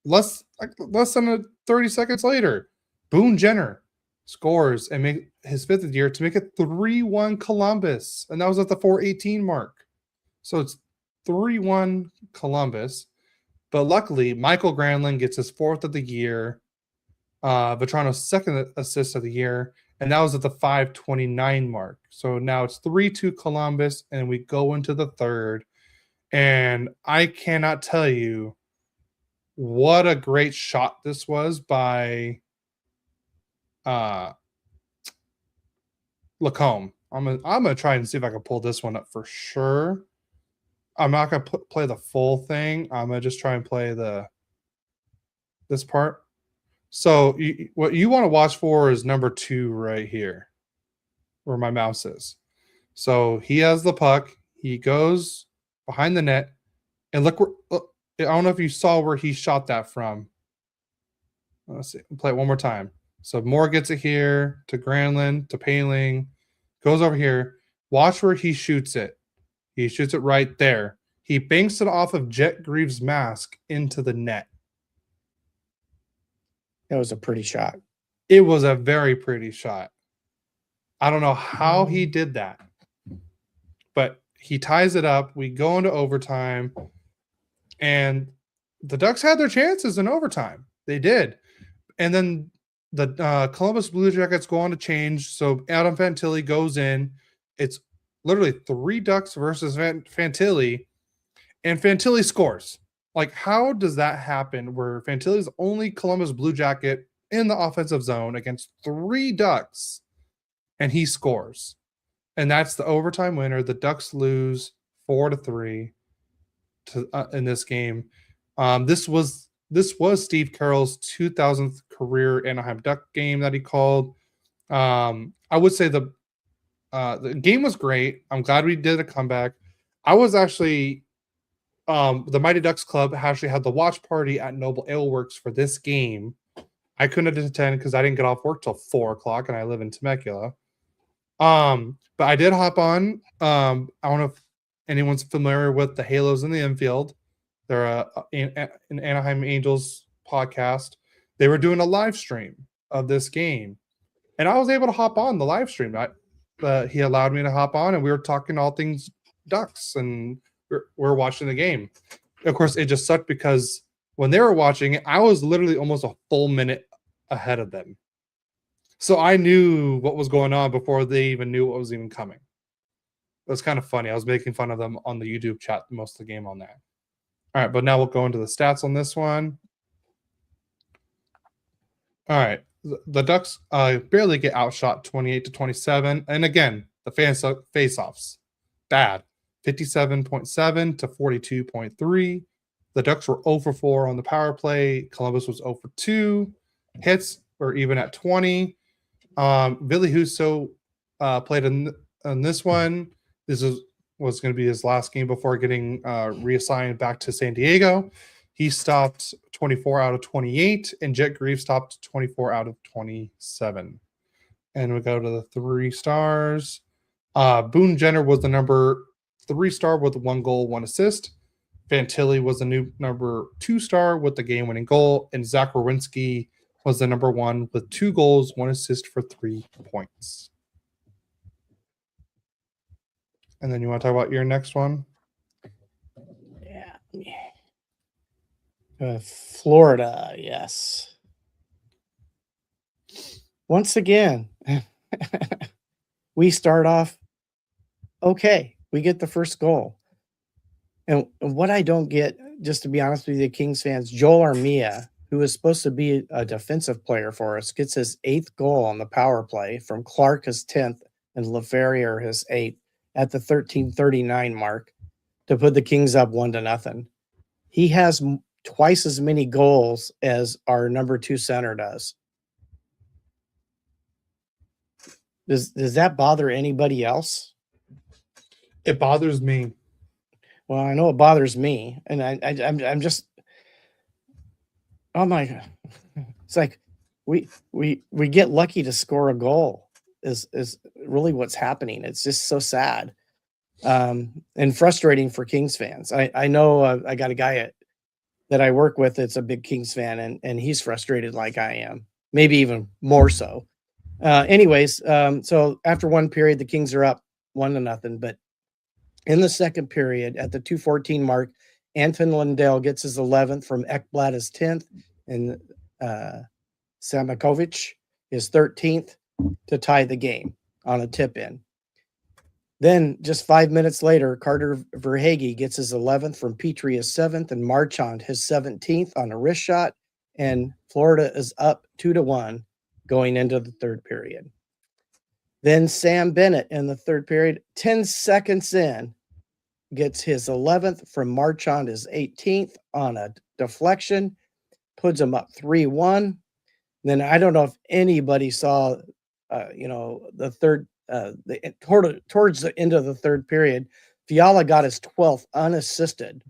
[SPEAKER 2] less than 30 seconds later, Boone Jenner scores and make his 5th of the year to make it 3-1 Columbus, and that was at the 4:18 mark. So it's 3-1 Columbus, but luckily Michael Granlund gets his 4th of the year, Vetrano's 2nd assist of the year. And that was at the 5:29 mark. So now it's 3-2 Columbus, and we go into the third. And I cannot tell you what a great shot this was by Lacombe. I'm gonna try and see if I can pull this one up for sure. I'm not gonna play the full thing. I'm gonna just try and play this part. So what you want to watch for is number 2 right here, where my mouse is. So he has the puck. He goes behind the net, and look where. I don't know if you saw where he shot that from. Let's see. I'll play it one more time. So Moore gets it here to Granlund to Paling, goes over here. Watch where he shoots it. He shoots it right there. He banks it off of Jet Greaves' mask into the net.
[SPEAKER 1] That was a pretty shot.
[SPEAKER 2] It was a very pretty shot. I don't know how he did that, but he ties it up. We go into overtime, and the Ducks had their chances in overtime. They did. And then the Columbus Blue Jackets go on to change. So Adam Fantilli goes in. It's literally 3 Ducks versus Fantilli, and Fantilli scores. Like, how does that happen where Fantilli's only Columbus Blue Jacket in the offensive zone against 3 Ducks, and he scores? And that's the overtime winner. The Ducks lose 4-3 in this game. This was Steve Carroll's 2000th career Anaheim Duck game that he called. I would say the game was great. I'm glad we did a comeback. I was actually the Mighty Ducks Club actually had the watch party at Noble Ale Works for this game. I couldn't attend because I didn't get off work till 4:00, and I live in Temecula. But I did hop on. I don't know if anyone's familiar with the Halos in the Infield. They're an Anaheim Angels podcast. They were doing a live stream of this game, and I was able to hop on the live stream. He allowed me to hop on, and we were talking all things Ducks, and we're watching the game. Of course, it just sucked because when they were watching it, I was literally almost a full minute ahead of them. So I knew what was going on before they even knew what was even coming. It was kind of funny. I was making fun of them on the YouTube chat most of the game on that. All right, but now we'll go into the stats on this one. All right, the Ducks barely get outshot 28-27. And again, the face-offs, bad. 57.7 to 42.3. The Ducks were 0 for 4 on the power play. Columbus was 0 for 2. Hits were even at 20. Billy Husso played in this one. This was going to be his last game before getting reassigned back to San Diego. He stopped 24 out of 28, and Jet Grieve stopped 24 out of 27. And we go to the 3 stars. Boone Jenner was the number 3 star with 1 goal, 1 assist. Fantilli was the new number 2 star with the game-winning goal, and Zach Werenski was the number 1 with 2 goals, 1 assist for 3 points. And then you want to talk about your next one?
[SPEAKER 1] Yeah. Florida, yes. Once again, we start off okay. We get the first goal. And what I don't get, just to be honest with you, Kings fans, Joel Armia, who is supposed to be a defensive player for us, gets his 8th goal on the power play from Clark, his 10th, and LaFerrier, his 8th, at the 13:39 mark to put the Kings up 1-0. He has twice as many goals as our number 2 center does. Does that bother anybody else?
[SPEAKER 2] It bothers me.
[SPEAKER 1] Well, I know it bothers me, and I'm just, oh my God, it's like we get lucky to score a goal is really what's happening. It's just so sad, and frustrating for Kings fans. I know I got a guy that I work with that's a big Kings fan, and he's frustrated like I am, maybe even more so. Anyways, so after one period, the Kings are up 1-0, but in the second period, at the 2:14 mark, Anton Lundell gets his 11th from Ekblad, his 10th, and Samakovic his 13th to tie the game on a tip-in. Then, just 5 minutes later, Carter Verhaeghe gets his 11th from Petrie, his 7th, and Marchand his 17th on a wrist shot, and Florida is up 2-1 going into the third period. Then Sam Bennett in the third period, 10 seconds in, gets his 11th from Marchand, his 18th on a deflection, puts him up 3-1. Then I don't know if anybody saw, the third, towards the end of the third period, Fiala got his 12th unassisted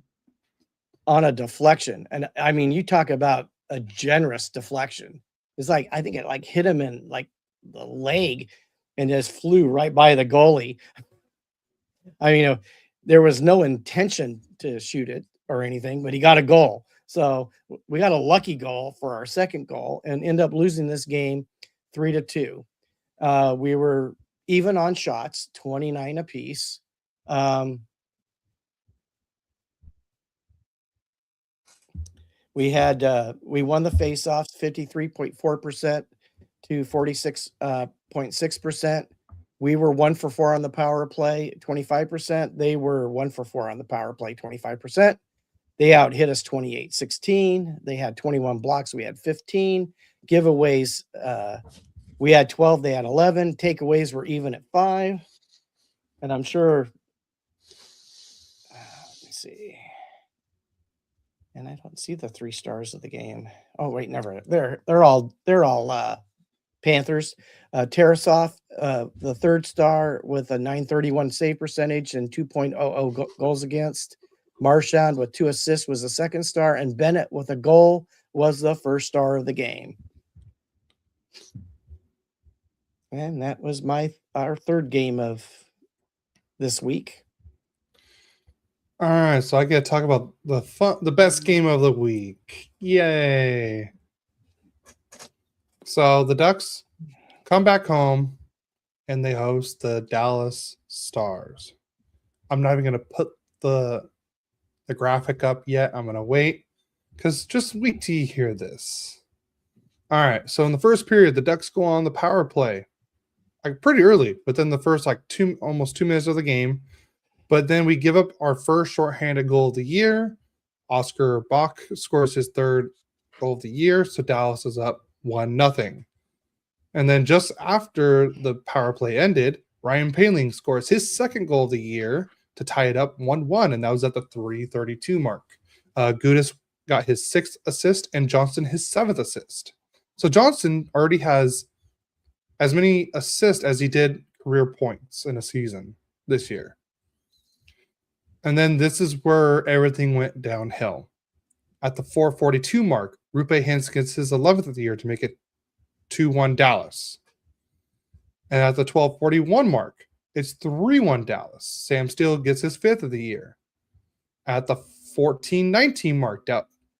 [SPEAKER 1] on a deflection. And I mean, you talk about a generous deflection. It's like, I think it like hit him in like the leg and just flew right by the goalie. I mean, there was no intention to shoot it or anything, but he got a goal. So we got a lucky goal for our second goal and end up losing this game 3-2. We were even on shots, 29 apiece. We won the faceoffs 53.4% to 46.6%. We were 1 for 4 on the power play, 25%. They were 1 for 4 on the power play, 25%. They out-hit us 28-16. They had 21 blocks. We had 15. Giveaways, we had 12. They had 11. Takeaways were even at 5. And I'm sure, let me see. And I don't see the 3 stars of the game. Oh, wait, never. They're all Panthers. Tarasov, the 3rd star with a 931 save percentage and 2.00 goals against. Marchand with 2 assists was the 2nd star, and Bennett with a goal was the 1st star of the game. And that was our 3rd game of this week.
[SPEAKER 2] All right, so I get to talk about the best game of the week. Yay! So the Ducks come back home and they host the Dallas Stars. I'm not even going to put the graphic up yet. I'm going to wait because just wait till you hear this. All right, so in the first period, the Ducks go on the power play pretty early, but then the first almost 2 minutes of the game. But then we give up our first shorthanded goal of the year. Oscar Bach scores his 3rd goal of the year, so Dallas is up 1-0. And then just after the power play ended, Ryan Poehling scores his 2nd goal of the year to tie it up 1-1, and that was at the 3:32 mark. Gudas got his 6th assist and Johnston his 7th assist. So Johnston already has as many assists as he did career points in a season this year. And then this is where everything went downhill. At the 4:42 mark, Rupe Hintz gets his 11th of the year to make it 2-1 Dallas. And at the 12:41 mark, it's 3-1 Dallas. Sam Steele gets his 5th of the year. At the 14:19 mark,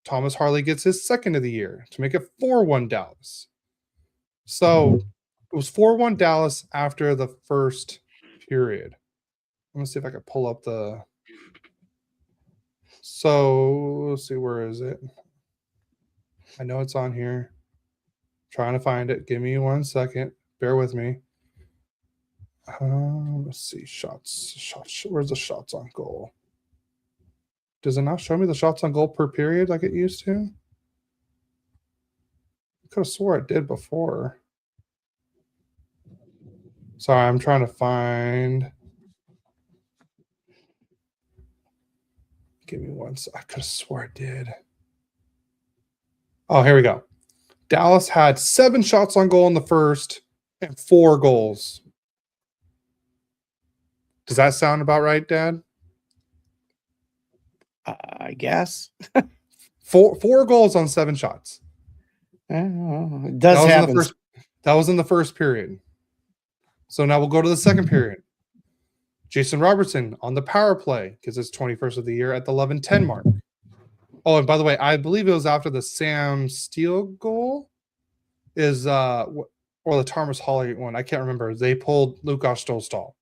[SPEAKER 2] Thomas Harley gets his 2nd of the year to make it 4-1 Dallas. So it was 4-1 Dallas after the first period. Let me see if I can pull up the... So let's see, where is it? I know it's on here. Trying to find it. Give me 1 second. Bear with me. Let's see. Shots. Where's the shots on goal? Does it not show me the shots on goal per period like it used to? I could have swore it did before. Sorry, I'm trying to find. Give me 1 second. I could have swore it did. Oh, here we go. Dallas had 7 shots on goal in the first and 4 goals. Does that sound about right, Dad?
[SPEAKER 1] I guess.
[SPEAKER 2] 4 goals on 7 shots.
[SPEAKER 1] It does happen.
[SPEAKER 2] That was in the first period. So now we'll go to the second period. Jason Robertson on the power play gets his 21st of the year at the 11:10 mark. Oh, and by the way, I believe it was after the Sam Steele goal or the Thomas Harley one. I can't remember. They pulled Lukas Dostal.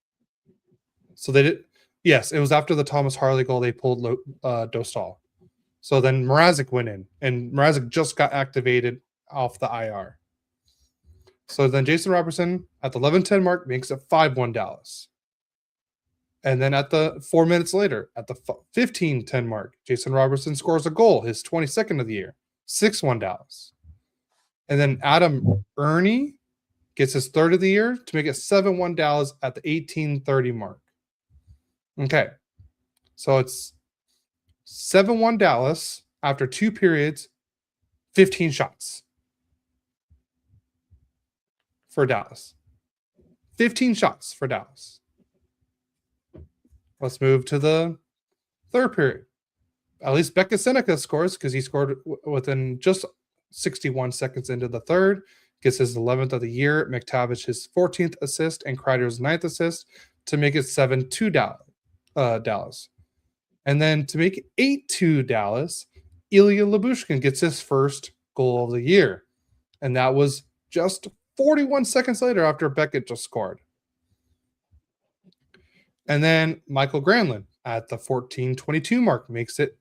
[SPEAKER 2] So they did. Yes, it was after the Thomas Harley goal. They pulled Dostal. So then Mrazek went in, and Mrazek just got activated off the IR. So then Jason Robertson at the 11:10 mark makes it 5-1 Dallas. And then at the 4 minutes later, at the 15:10 mark, Jason Robertson scores a goal, his 22nd of the year, 6-1 Dallas. And then Adam Ernie gets his 3rd of the year to make it 7-1 Dallas at the 18:30 mark. Okay, so it's 7-1 Dallas after 2 periods, 15 shots for Dallas. 15 shots for Dallas. Let's move to the 3rd period. At least Becca Seneca scores because he scored within just 61 seconds into the 3rd. Gets his 11th of the year. McTavish his 14th assist and Kreider's 9th assist to make it 7-2 Dallas. And then to make it 8-2 Dallas, Ilya Lyubushkin gets his 1st goal of the year. And that was just 41 seconds later after Beckett just scored. And then Michael Granlund at the 14:22 mark makes it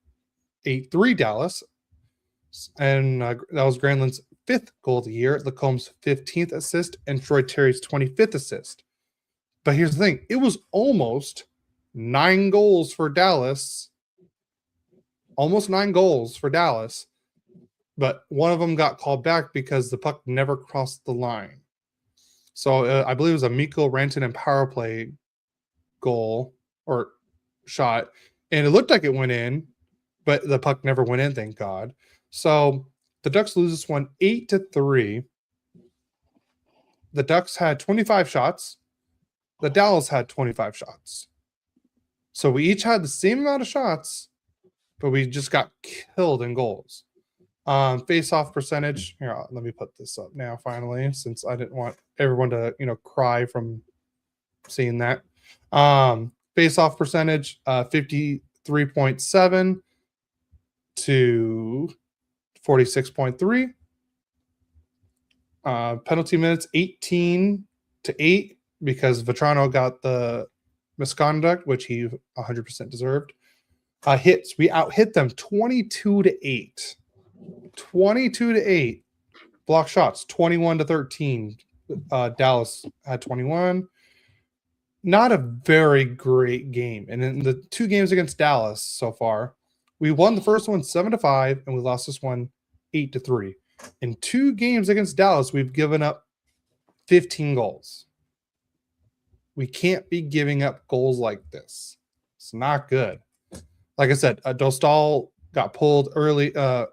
[SPEAKER 2] 8-3 Dallas. And that was Granlund's 5th goal of the year, Lacomb's 15th assist, and Troy Terry's 25th assist. But here's the thing. It was almost 9 goals for Dallas. Almost 9 goals for Dallas. But one of them got called back because the puck never crossed the line. So I believe it was a Mikko Rantanen power play goal or shot. And it looked like it went in, but the puck never went in, thank God. So the Ducks lose this one 8-3. The Ducks had 25 shots. The Dallas had 25 shots. So we each had the same amount of shots, but we just got killed in goals. Face-off percentage. Here, let me put this up now, finally, since I didn't want everyone to, cry from seeing that. Face-off percentage, 53.7 to 46.3. Penalty minutes, 18-8, because Vetrano got the misconduct, which he 100% deserved. Hits, we out-hit them 22-8. 22-8. Block shots, 21-13. Dallas had 21. Not a very great game. And in the 2 games against Dallas so far, we won the first one 7-5, and we lost this one 8-3. In 2 games against Dallas, we've given up 15 goals. We can't be giving up goals like this. It's not good. Like I said, Dostal got pulled early. I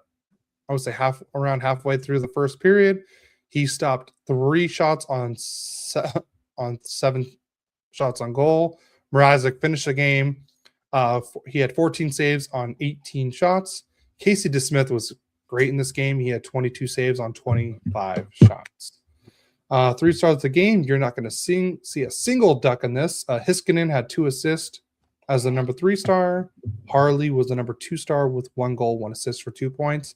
[SPEAKER 2] would say around halfway through the first period. He stopped 3 shots on 7 shots on goal. Mrazek finished the game. He had 14 saves on 18 shots. Casey DeSmith was great in this game. He had 22 saves on 25 shots. 3 stars of the game. You're not going to see a single Duck in this. Hiskinen had 2 assists as the number 3 star. Harley was the number 2 star with 1 goal, 1 assist for 2 points.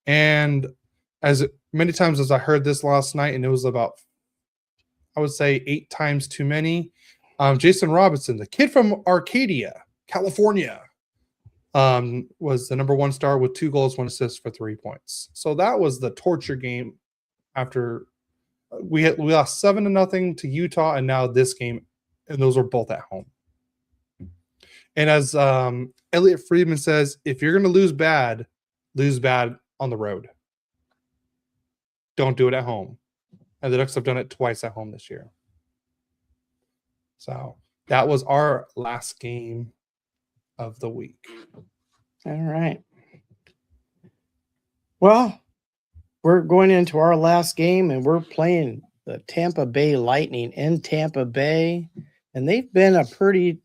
[SPEAKER 2] And as many times as I heard this last night, and it was about, I would say, 8 times too many, Jason Robinson, the kid from Arcadia, California, was the number 1 star with 2 goals, 1 assist for 3 points. So that was the torture game after we lost 7-0 to Utah, and now this game, and those were both at home. And as Elliot Friedman says, if you're going to lose bad on the road. Don't do it at home. And the Ducks have done it twice at home this year. So that was our last game of the week.
[SPEAKER 1] All right. Well, we're going into our last game, and we're playing the Tampa Bay Lightning in Tampa Bay. And they've been a pretty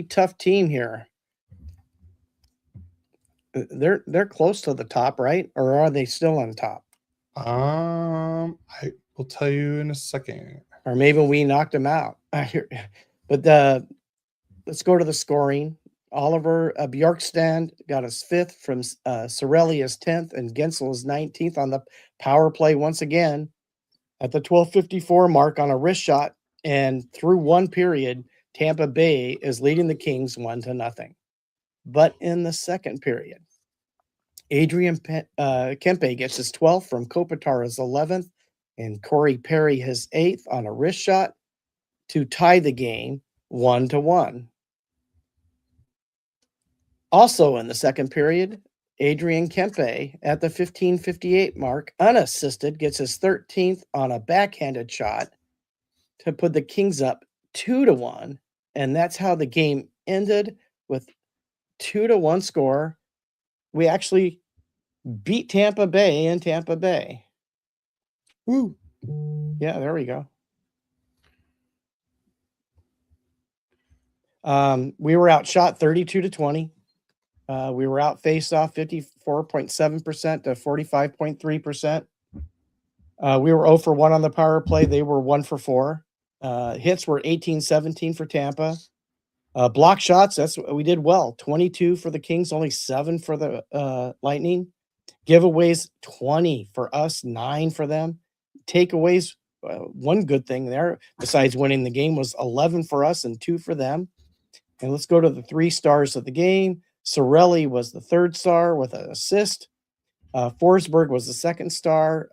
[SPEAKER 1] tough team here. They're close to the top, right? Or are they still on top?
[SPEAKER 2] I will tell you in a second.
[SPEAKER 1] Or maybe we knocked them out. But let's go to the scoring. Oliver Bjorkstrand got his 5th from Sorelli his 10th, and Gensel his 19th on the power play once again at the 12:54 mark on a wrist shot. And through 1 period, Tampa Bay is leading the Kings 1-0. But in the second period, Adrian Kuemper gets his 12th from Kopitar's 11th, and Corey Perry his 8th on a wrist shot to tie the game 1-1. Also in the second period, Adrian Kuemper at the 15:58 mark, unassisted, gets his 13th on a backhanded shot to put the Kings up 2-1. And that's how the game ended, with 2-1 score. We actually beat Tampa Bay in Tampa Bay.
[SPEAKER 2] Woo.
[SPEAKER 1] Yeah, there we go. We were outshot 32-20. We were out face off 54.7% to 45.3%. We were 0 for 1 on the power play. They were 1 for 4. Hits were 18-17 for Tampa. Block shots, that's what we did well. 22 for the Kings, only 7 for the Lightning. Giveaways, 20 for us, 9 for them. Takeaways, one good thing there, besides winning the game, was 11 for us and 2 for them. And let's go to the 3 stars of the game. Sorelli was the 3rd star with an assist. Forsberg was the second star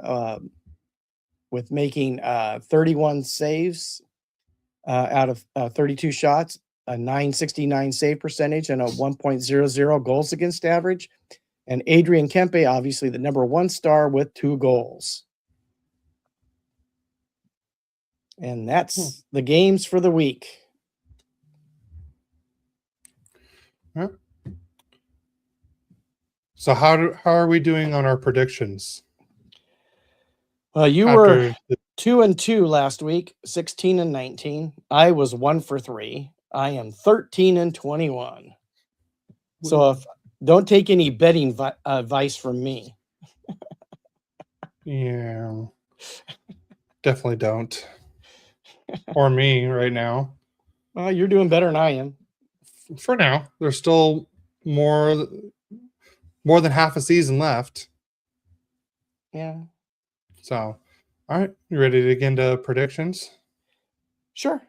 [SPEAKER 1] with making 31 saves out of 32 shots, a 969 save percentage, and a 1.00 goals against average. And Adrian Kempe, obviously the number 1 star with 2 goals. And that's the games for the week.
[SPEAKER 2] Huh? So how are we doing on our predictions?
[SPEAKER 1] Well, you were 2-2 last week, 16-19. I was 1-for-3. I am 13-21. So don't take any betting advice from me.
[SPEAKER 2] Yeah, definitely don't. Or me right now.
[SPEAKER 1] Well, you're doing better than I am.
[SPEAKER 2] For now, there's still more than half a season left.
[SPEAKER 1] Yeah.
[SPEAKER 2] So, all right, you ready to get into predictions?
[SPEAKER 1] Sure.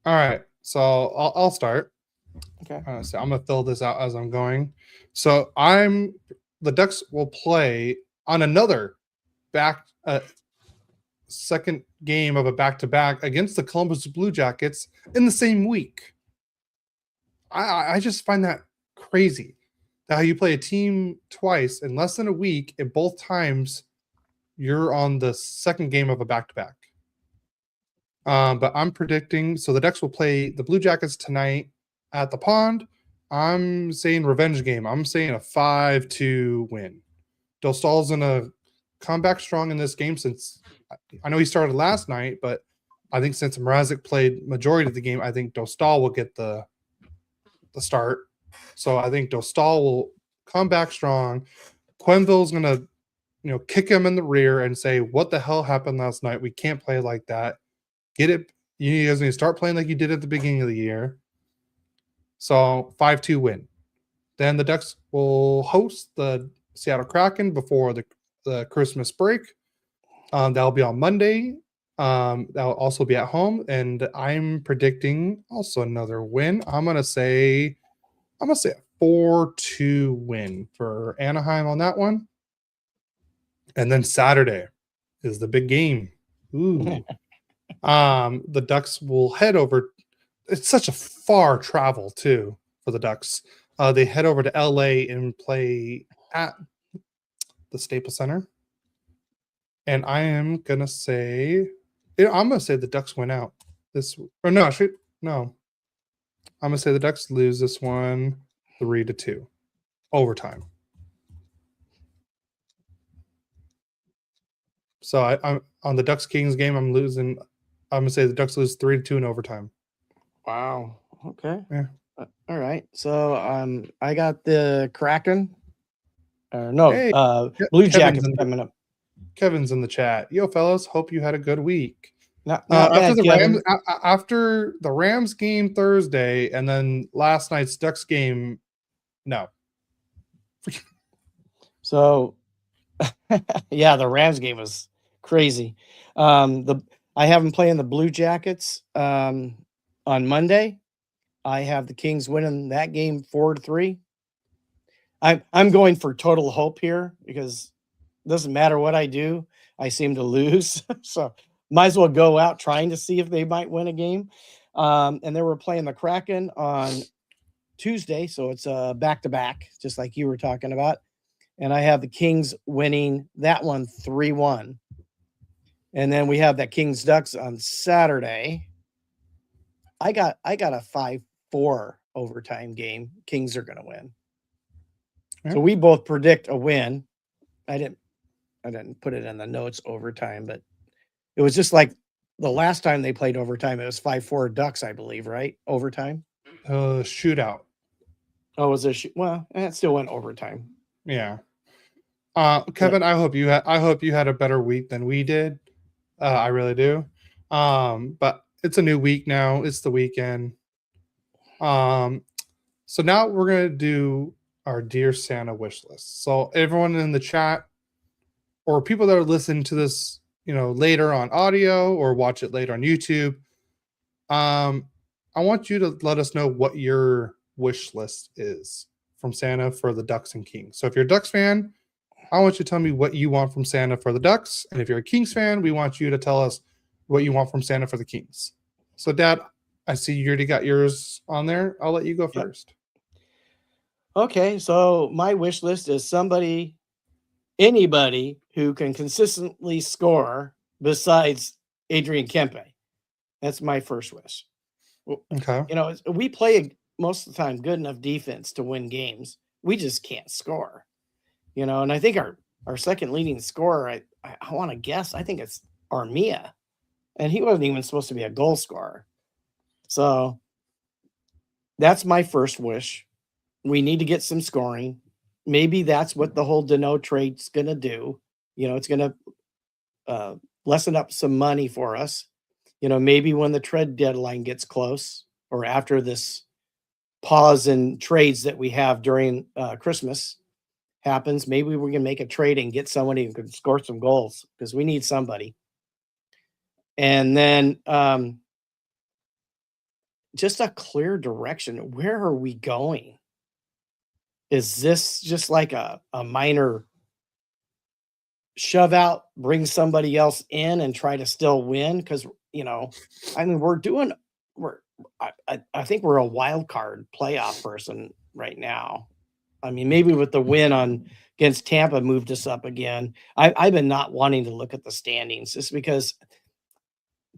[SPEAKER 2] All right, so I'll start.
[SPEAKER 1] Okay.
[SPEAKER 2] So I'm gonna fill this out as I'm going. So the Ducks will play on another second game of a back-to-back against the Columbus Blue Jackets in the same week. I just find that crazy. How you play a team twice in less than a week, and both times you're on the second game of a back-to-back. But I'm predicting, so the Ducks will play the Blue Jackets tonight at the Pond. I'm saying revenge game. I'm saying a 5-2 win. Dostal's going to come back strong in this game, since I know he started last night, but I think since Mrazek played majority of the game, I think Dostal will get the start. So I think Dostal will come back strong. Quenneville's going to kick him in the rear and say, what the hell happened last night? We can't play like that. Get it. You guys need to start playing like you did at the beginning of the year. So 5-2 win. Then the Ducks will host the Seattle Kraken before the Christmas break. That'll be on Monday. That'll also be at home. And I'm predicting also another win. I'm gonna say a 4-2 win for Anaheim on that one. And then Saturday is the big game. Ooh. The Ducks will head over. It's such a far travel too for the Ducks. They head over to LA and play at the Staples Center. And I'm gonna say the Ducks win out. I'm gonna say the Ducks lose this one 3-2. Overtime. So I'm on the Ducks Kings game. I'm gonna say the Ducks lose 3-2 in overtime.
[SPEAKER 1] Wow. Okay.
[SPEAKER 2] Yeah.
[SPEAKER 1] All right. So I got the Kraken. Blue Jackets coming up.
[SPEAKER 2] Kevin's in the chat. Yo, fellas, hope you had a good week.
[SPEAKER 1] Not bad,
[SPEAKER 2] after the Rams game Thursday, and then last night's Ducks game. No.
[SPEAKER 1] So, yeah, the Rams game was crazy. I have them playing the Blue Jackets on Monday. I have the Kings winning that game 4-3. I'm going for total hope here, because it doesn't matter what I do, I seem to lose. So might as well go out trying to see if they might win a game. And then we're playing the Kraken on Tuesday, so it's a back-to-back, just like you were talking about. And I have the Kings winning that one 3-1. And then we have that Kings Ducks on Saturday. I got a 5-4 overtime game. Kings are going to win. So we both predict a win. I didn't put it in the notes overtime, but it was just like the last time they played overtime. It was 5-4 Ducks, I believe, right? Overtime.
[SPEAKER 2] Shootout.
[SPEAKER 1] Oh, was it? Well, it still went overtime.
[SPEAKER 2] Yeah. Kevin, I hope you had a better week than we did. I really do. But it's a new week now. It's the weekend. So now we're gonna do our Dear Santa wish list. So everyone in the chat, or people that are listening to this, later on audio or watch it later on YouTube, I want you to let us know what your wish list is from Santa for the Ducks and Kings. So if you're a Ducks fan, I want you to tell me what you want from Santa for the Ducks. And if you're a Kings fan, we want you to tell us what you want from Santa for the Kings. So, Dad, I see you already got yours on there. I'll let you go first.
[SPEAKER 1] Okay, so my wish list is anybody who can consistently score besides Adrian Kempe. That's my first wish.
[SPEAKER 2] Okay.
[SPEAKER 1] We play most of the time good enough defense to win games. We just can't score. And I think our second leading scorer, I want to guess, I think it's Armia. And he wasn't even supposed to be a goal scorer. So that's my first wish. We need to get some scoring. Maybe that's what the whole Danault trade's going to do. It's going to lessen up some money for us. Maybe when the trade deadline gets close or after this pause in trades that we have during Christmas happens, maybe we can make a trade and get somebody who can score some goals because we need somebody. And then just a clear direction. Where are we going? Is this just like a minor shove out, bring somebody else in and try to still win? Because, I think we're a wild card playoff person right now. I mean, maybe with the win against Tampa moved us up again. I've been not wanting to look at the standings just because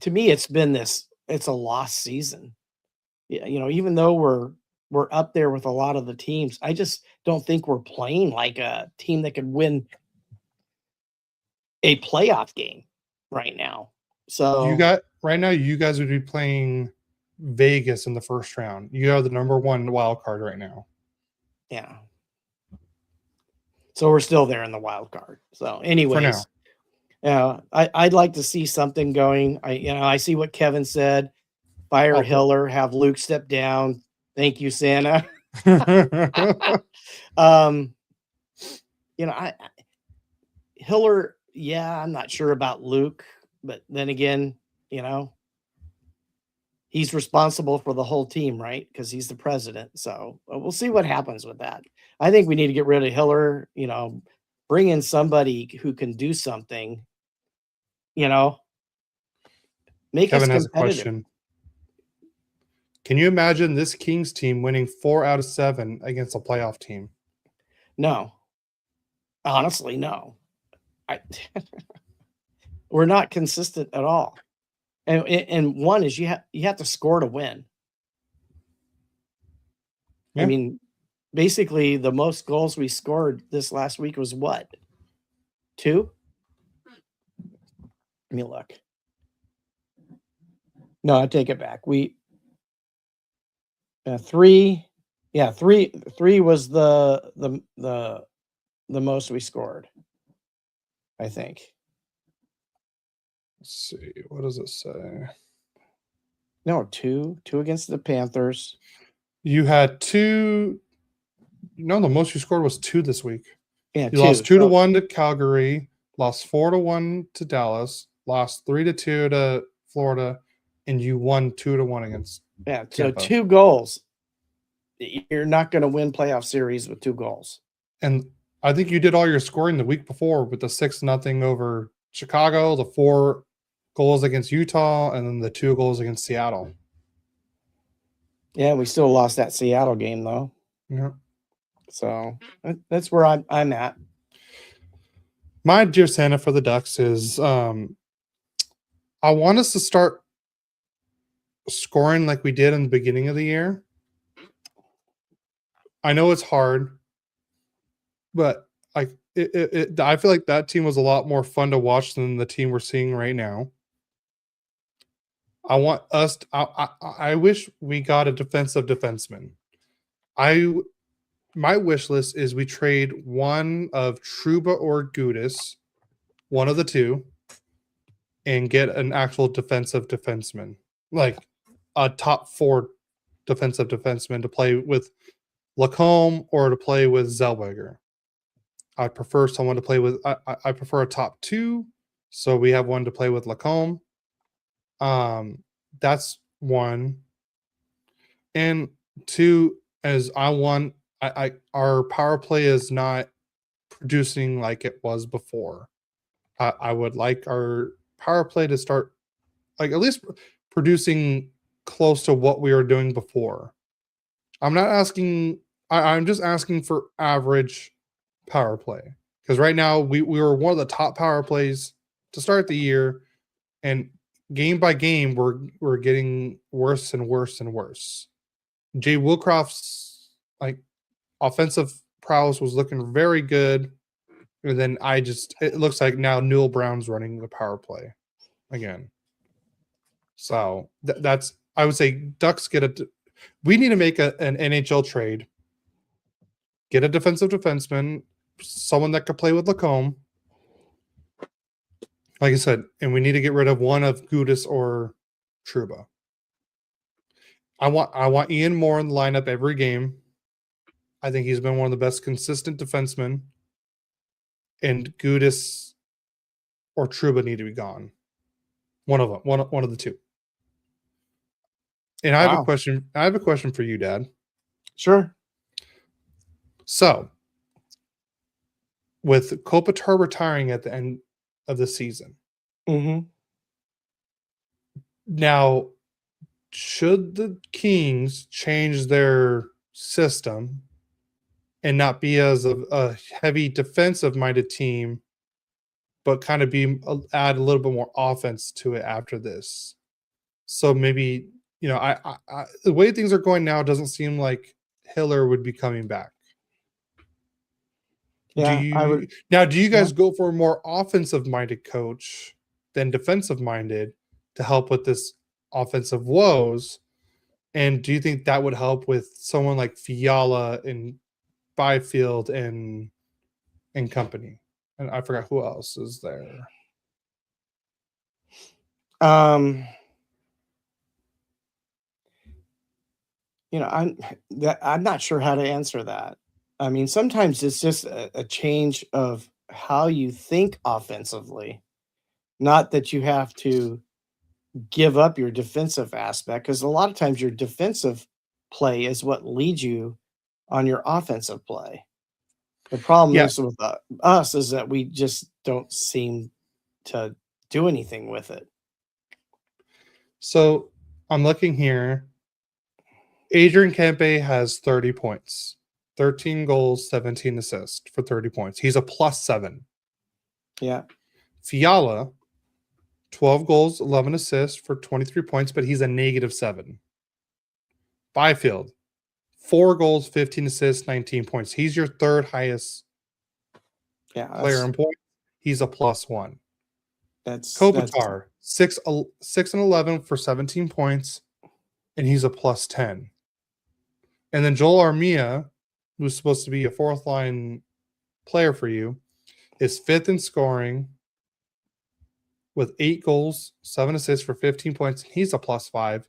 [SPEAKER 1] to me, it's a lost season. Even though we're up there with a lot of the teams, I just don't think we're playing like a team that could win a playoff game right now. So
[SPEAKER 2] you guys would be playing Vegas in the first round. You are the number one wild card right now.
[SPEAKER 1] Yeah. So we're still there in the wild card. So anyways, I'd like to see something going. I see what Kevin said. Fire Hiller, have Luke step down. Thank you, Santa. Hiller, yeah, I'm not sure about Luke, but then again, he's responsible for the whole team, right? Because he's the president. So we'll see what happens with that. I think we need to get rid of Hiller, bring in somebody who can do something, make
[SPEAKER 2] Kevin
[SPEAKER 1] us
[SPEAKER 2] has a
[SPEAKER 1] competitive.
[SPEAKER 2] question. Can you imagine this Kings team winning 4 out of 7 against a playoff team?
[SPEAKER 1] No. Honestly, no. We're not consistent at all. And one is you have to score to win. Yeah. I mean, basically the most goals we scored this last week was what? 2? Let me look. No, I take it back. 3. Yeah, 3 was the most we scored, I think.
[SPEAKER 2] Let's see. What does it say?
[SPEAKER 1] No, 2 against the Panthers.
[SPEAKER 2] You had 2. No, the most you scored was 2 this week.
[SPEAKER 1] Yeah,
[SPEAKER 2] you lost 2-1 to Calgary, lost 4-1 to Dallas, lost 3-2 to Florida, and you won 2-1 against.
[SPEAKER 1] Yeah, so Tampa. 2 goals. You're not going to win playoff series with 2 goals.
[SPEAKER 2] And I think you did all your scoring the week before with the 6-0 over Chicago, the 4 goals against Utah, and then the 2 goals against Seattle.
[SPEAKER 1] Yeah, we still lost that Seattle game though.
[SPEAKER 2] Yeah.
[SPEAKER 1] So that's where I'm at.
[SPEAKER 2] My dear Santa for the Ducks is I want us to start scoring like we did in the beginning of the year. I know it's hard, but I feel like that team was a lot more fun to watch than the team we're seeing right now. I want us I wish we got a defensive defenseman. My wish list is we trade one of Trouba or Gudis, one of the two, and get an actual defensive defenseman, like a top 4 defensive defenseman to play with Lacombe or to play with Zellweger. I prefer someone to play with. I prefer a top 2, so we have one to play with Lacombe. That's 1, and 2 as I want. Our power play is not producing like it was before. I would like our power play to start like at least producing close to what we were doing before. I'm not asking. I'm just asking for average power play, because right now we were one of the top power plays to start the year, and game by game we're getting worse and worse and worse. Jay Wilcroft's like offensive prowess was looking very good, and then it looks like now Newell Brown's running the power play again. So that's, I would say Ducks we need to make an NHL trade, get a defensive defenseman, someone that could play with Lacombe. Like I said, and we need to get rid of one of Gudis or Trouba. I want Ian Moore in the lineup every game. I think he's been one of the best consistent defensemen. And Gudis or Trouba need to be gone. One of them, one of the two. And I have a question. I have a question for you, Dad.
[SPEAKER 1] Sure.
[SPEAKER 2] So, with Kopitar retiring at the end of the season, now, should the Kings change their system and not be as a heavy defensive-minded team, but kind of add a little bit more offense to it after this? So maybe, I the way things are going now, it doesn't seem like Hiller would be coming back.
[SPEAKER 1] Yeah,
[SPEAKER 2] do you guys go for a more offensive-minded coach than defensive-minded to help with this offensive woes? And do you think that would help with someone like Fiala and Byfield and company? And I forgot who else is there.
[SPEAKER 1] I'm not sure how to answer that. I mean, sometimes it's just a change of how you think offensively, not that you have to give up your defensive aspect, because a lot of times your defensive play is what leads you on your offensive play. The problem is with us is that we just don't seem to do anything with it.
[SPEAKER 2] So I'm looking here. Adrian Kempe has 30 points, 13 goals, 17 assists for 30 points. He's a +7.
[SPEAKER 1] Yeah.
[SPEAKER 2] Fiala, 12 goals, 11 assists for 23 points, but he's a -7. Byfield, 4 goals, 15 assists, 19 points. He's your third highest player in points. He's a +1. Kopitar, 6 and 11 for 17 points, and he's a +10. And then Joel Armia, who's supposed to be a fourth line player for you, is 5th in scoring with 8 goals, 7 assists for 15 points. He's a +5.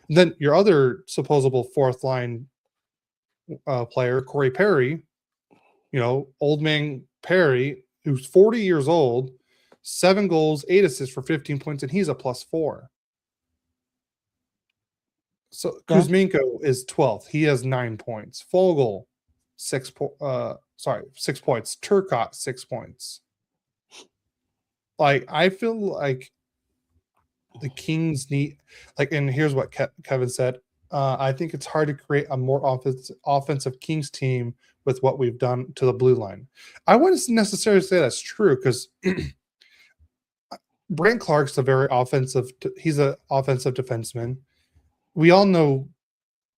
[SPEAKER 2] And then your other supposable fourth line player, Corey Perry, old man Perry, who's 40 years old, 7 goals, 8 assists for 15 points, and he's a +4. So Kuzmenko is 12th. He has 9 points. Fogle, 6 points. Turcotte, 6 points. Like, I feel like the Kings need, and here's what Kevin said. I think it's hard to create a more offensive Kings team with what we've done to the blue line. I wouldn't necessarily say that's true, because Brant Clark's he's an offensive defenseman. We all know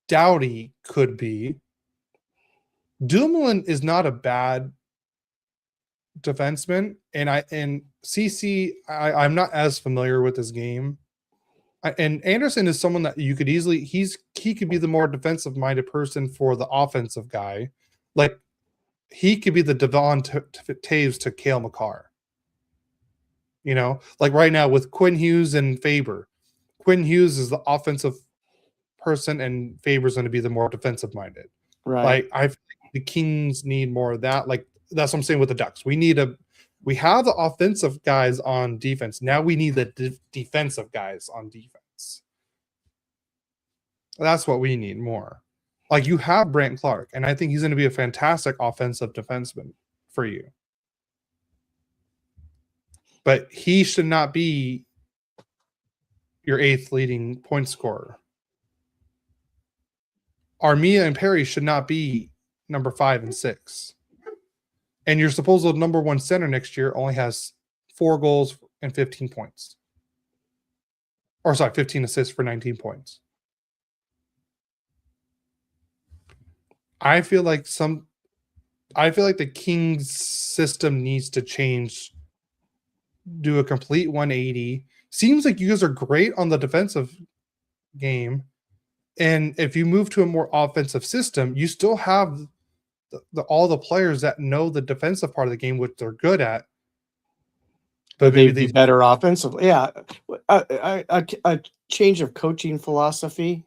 [SPEAKER 2] Doughty could be. Dumoulin is not a bad defenseman, and CC, I'm not as familiar with his game. And Anderson is someone that you could easily, he could be the more defensive-minded person for the offensive guy. Like, he could be the Devon Taves to Cale Makar. Like right now with Quinn Hughes and Faber. Quinn Hughes is the offensive person, and Faber's going to be the more defensive-minded.
[SPEAKER 1] Right.
[SPEAKER 2] Like, I think the Kings need more of that. Like, that's what I'm saying with the Ducks. We have the offensive guys on defense. Now we need the defensive guys on defense. That's what we need more. Like, you have Brant Clark, and I think he's going to be a fantastic offensive defenseman for you. but he should not be your 8th leading point scorer. Armia and Perry should not be number 5 and 6. And your supposed number 1 center next year only has 4 goals and 15 points. Or 15 assists for 19 points. I feel like the Kings system needs to change, do a complete 180. Seems like you guys are great on the defensive game. And if you move to a more offensive system, you still have all the players that know the defensive part of the game, which they're good at.
[SPEAKER 1] But maybe they'd be better offensively. Yeah. A change of coaching philosophy,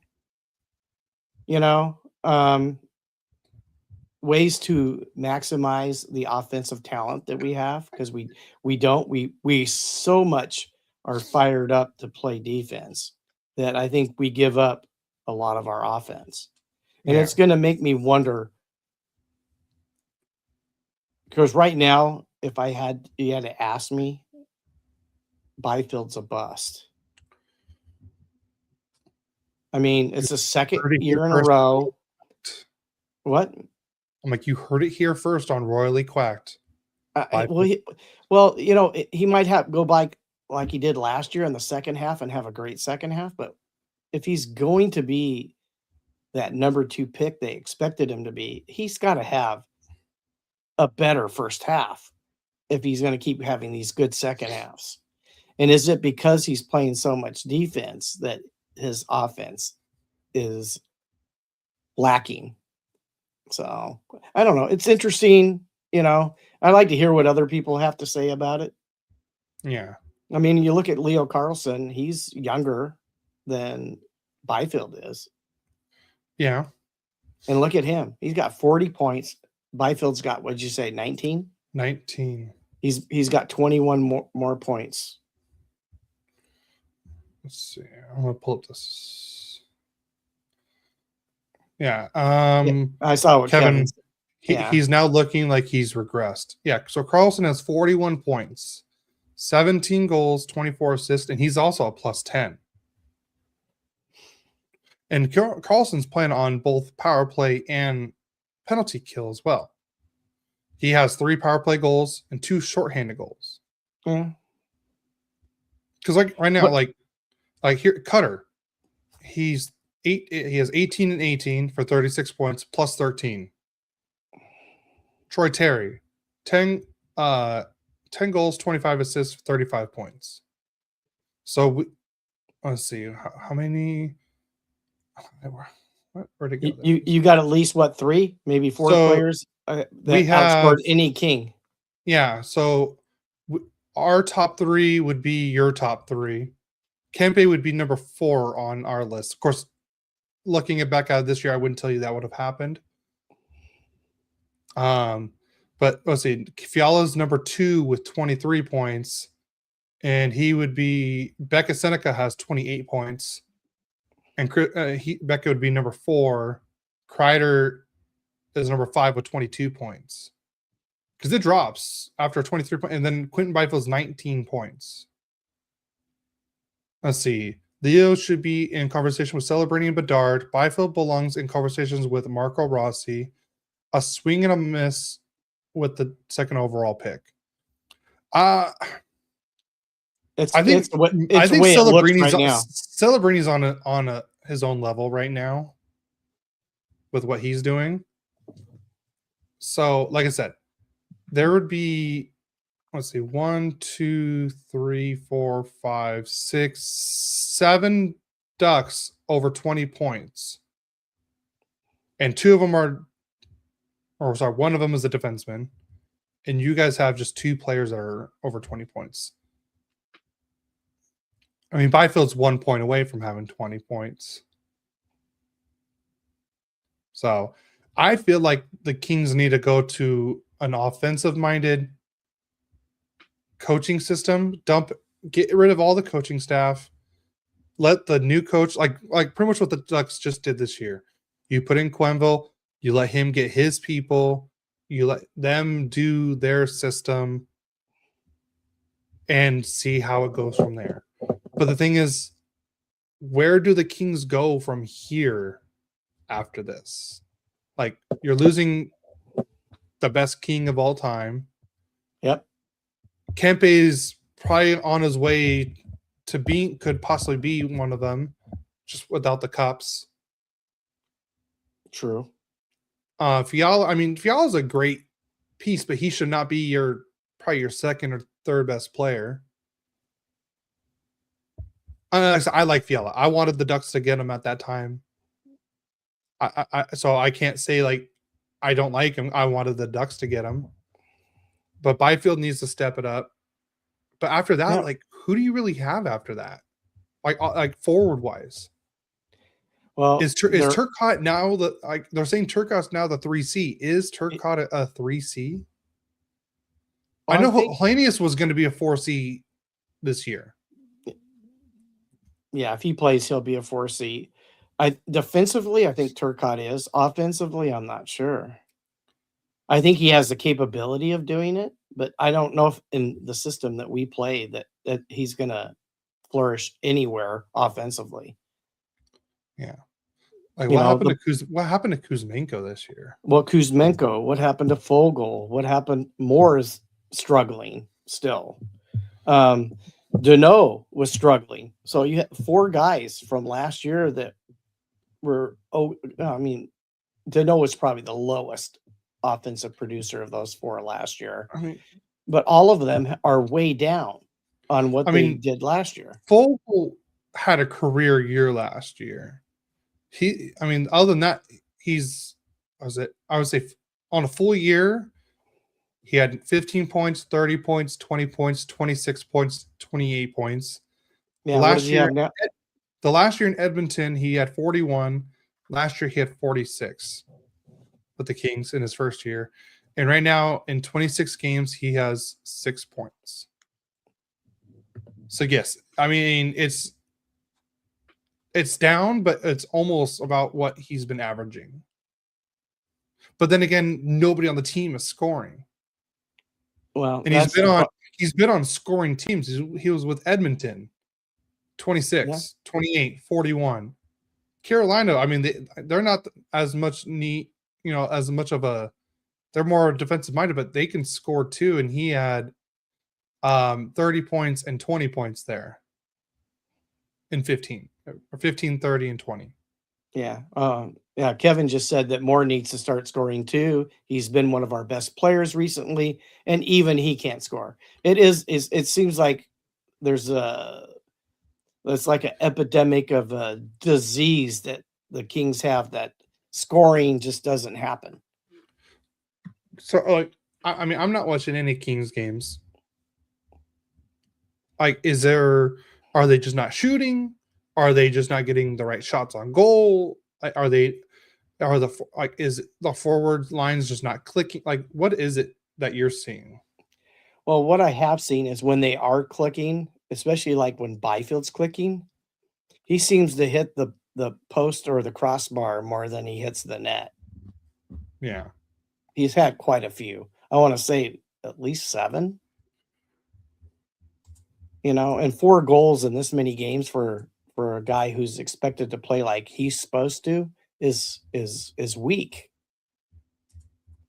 [SPEAKER 1] ways to maximize the offensive talent that we have, because we so much are fired up to play defense that I think we give up a lot of our offense. And it's going to make me wonder, because right now, if you had to ask me, Byfield's a bust. I mean, it's the second year in a row. What?
[SPEAKER 2] I'm like, you heard it here first on Royally Quacked.
[SPEAKER 1] He might go by like he did last year in the second half and have a great second half. But if he's going to be that number 2 pick they expected him to be, he's got to have a better first half if he's going to keep having these good second halves. And is it because he's playing so much defense that his offense is lacking? So I don't know. It's interesting. I like to hear what other people have to say about it.
[SPEAKER 2] Yeah.
[SPEAKER 1] I mean, you look at Leo Carlson, he's younger than Byfield is.
[SPEAKER 2] Yeah.
[SPEAKER 1] And look at him. He's got 40 points. Byfield's got, what'd you say, 19?
[SPEAKER 2] 19.
[SPEAKER 1] He's got 21 more points.
[SPEAKER 2] Let's see. I'm going to pull up this. Yeah.
[SPEAKER 1] I saw what Kevin
[SPEAKER 2] he's now looking like he's regressed. Yeah. So Carlson has 41 points, 17 goals, 24 assists, and he's also a +10. And Carlson's playing on both power play and penalty kill as well. He has 3 power play goals and 2 shorthanded goals.
[SPEAKER 1] Yeah.
[SPEAKER 2] Because right now, like here, Cutter, he has 18 and 18 for 36 points plus 13. Troy Terry, 10 goals, 25 assists, 35 points. So let's see how many. Where'd it go?
[SPEAKER 1] You got at least 3, maybe 4 players that outscored any King.
[SPEAKER 2] Yeah. So our top 3 would be your top 3. Kempe would be number 4 on our list. Of course, looking at back out this year, I wouldn't tell you that would have happened. But let's see. Fiala's number 2 with 23 points, and he would be Becca Seneca has 28 points, and Becca would be number 4. Kreider is number 5 with 22 points, because it drops after 23 points, and then Quentin Byfield's 19 points. Let's see. Leo should be in conversation with Celebrini and Bedard. Byfield belongs in conversations with Marco Rossi. A swing and a miss with the 2nd overall pick. I think Celebrini's on his own level right now with what he's doing. So, like I said, there would be, let's see, 1, 2, 3, 4, 5, 6, 7 Ducks over 20 points. And 2 of them one of them is a defenseman. And you guys have just 2 players that are over 20 points. I mean, Byfield's 1 point away from having 20 points. So I feel like the Kings need to go to an offensive-minded coaching system. Get rid of all the coaching staff. Let the new coach, like pretty much what the Ducks just did this year. You put in Quenville, you let him get his people, you let them do their system, and see how it goes from there. But the thing is, where do the Kings go from here after this? Like, you're losing the best king of all time.
[SPEAKER 1] Yep.
[SPEAKER 2] Kempe's probably on his way to could possibly be one of them, just without the cups.
[SPEAKER 1] True.
[SPEAKER 2] Fiala's a great piece, but he should not be probably your second or third best player. I like Fiala. I wanted the Ducks to get him at that time. So I can't say like I don't like him. I wanted the Ducks to get him. But Byfield needs to step it up. But after that, like, who do you really have after that? Like forward wise.
[SPEAKER 1] Well,
[SPEAKER 2] is Turcotte now they're saying Turcotte's now the 3C. Is Turcotte a 3C? I know Hellenius was going to be a 4C this year.
[SPEAKER 1] Yeah, if he plays, he'll be a 4C. Defensively, I think Turcotte is. Offensively, I'm not sure. I think he has the capability of doing it, but I don't know if in the system that we play that he's going to flourish anywhere offensively.
[SPEAKER 2] Yeah. Like what happened to Kuzmenko this year?
[SPEAKER 1] Well, Kuzmenko, what happened to Fogle? What happened? Moore is struggling still. Danault was struggling. So you had 4 guys from last year that were Danault was probably the lowest offensive producer of those 4 last year. But all of them are way down on what they did last year.
[SPEAKER 2] Fogle had a career year last year. Other than that, I would say on a full year, he had 15 points, 30 points, 20 points, 26 points, 28 points.
[SPEAKER 1] Yeah,
[SPEAKER 2] the last year in Edmonton, he had 41. Last year, he had 46 with the Kings in his first year. And right now, in 26 games, he has 6 points. So, yes, it's down, but it's almost about what he's been averaging. But then again, nobody on the team is scoring.
[SPEAKER 1] Well,
[SPEAKER 2] and he's been on scoring teams. He was with Edmonton, 26, 28, 41. Carolina, they're not as much they're more defensive minded, but they can score too. And he had 30 points and 20 points there in 15, or 15, 30, and 20.
[SPEAKER 1] Yeah. Kevin just said that Moore needs to start scoring too. He's been one of our best players recently, and even he can't score. It seems like it's like an epidemic of a disease that the Kings have, that scoring just doesn't happen.
[SPEAKER 2] So I'm not watching any Kings games. Like, are they just not shooting? Are they just not getting the right shots on goal? Is the forward lines just not clicking? Like, what is it that you're seeing?
[SPEAKER 1] Well, what I have seen is when they are clicking, especially like when Byfield's clicking, he seems to hit the post or the crossbar more than he hits the net.
[SPEAKER 2] Yeah.
[SPEAKER 1] He's had quite a few. I want to say at least 7. And 4 goals in this many games for a guy who's expected to play like he's supposed to is weak.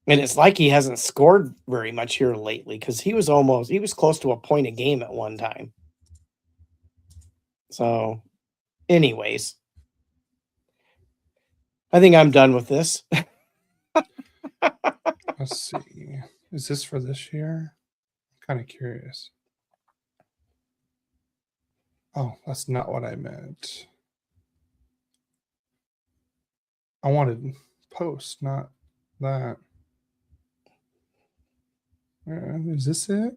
[SPEAKER 1] And it's like he hasn't scored very much here lately, because he was close to a point a game at one time. So, anyways, I think I'm done with this.
[SPEAKER 2] Let's see. Is this for this year? I'm kind of curious. Oh, that's not what I meant. I wanted post, not that. Is this it?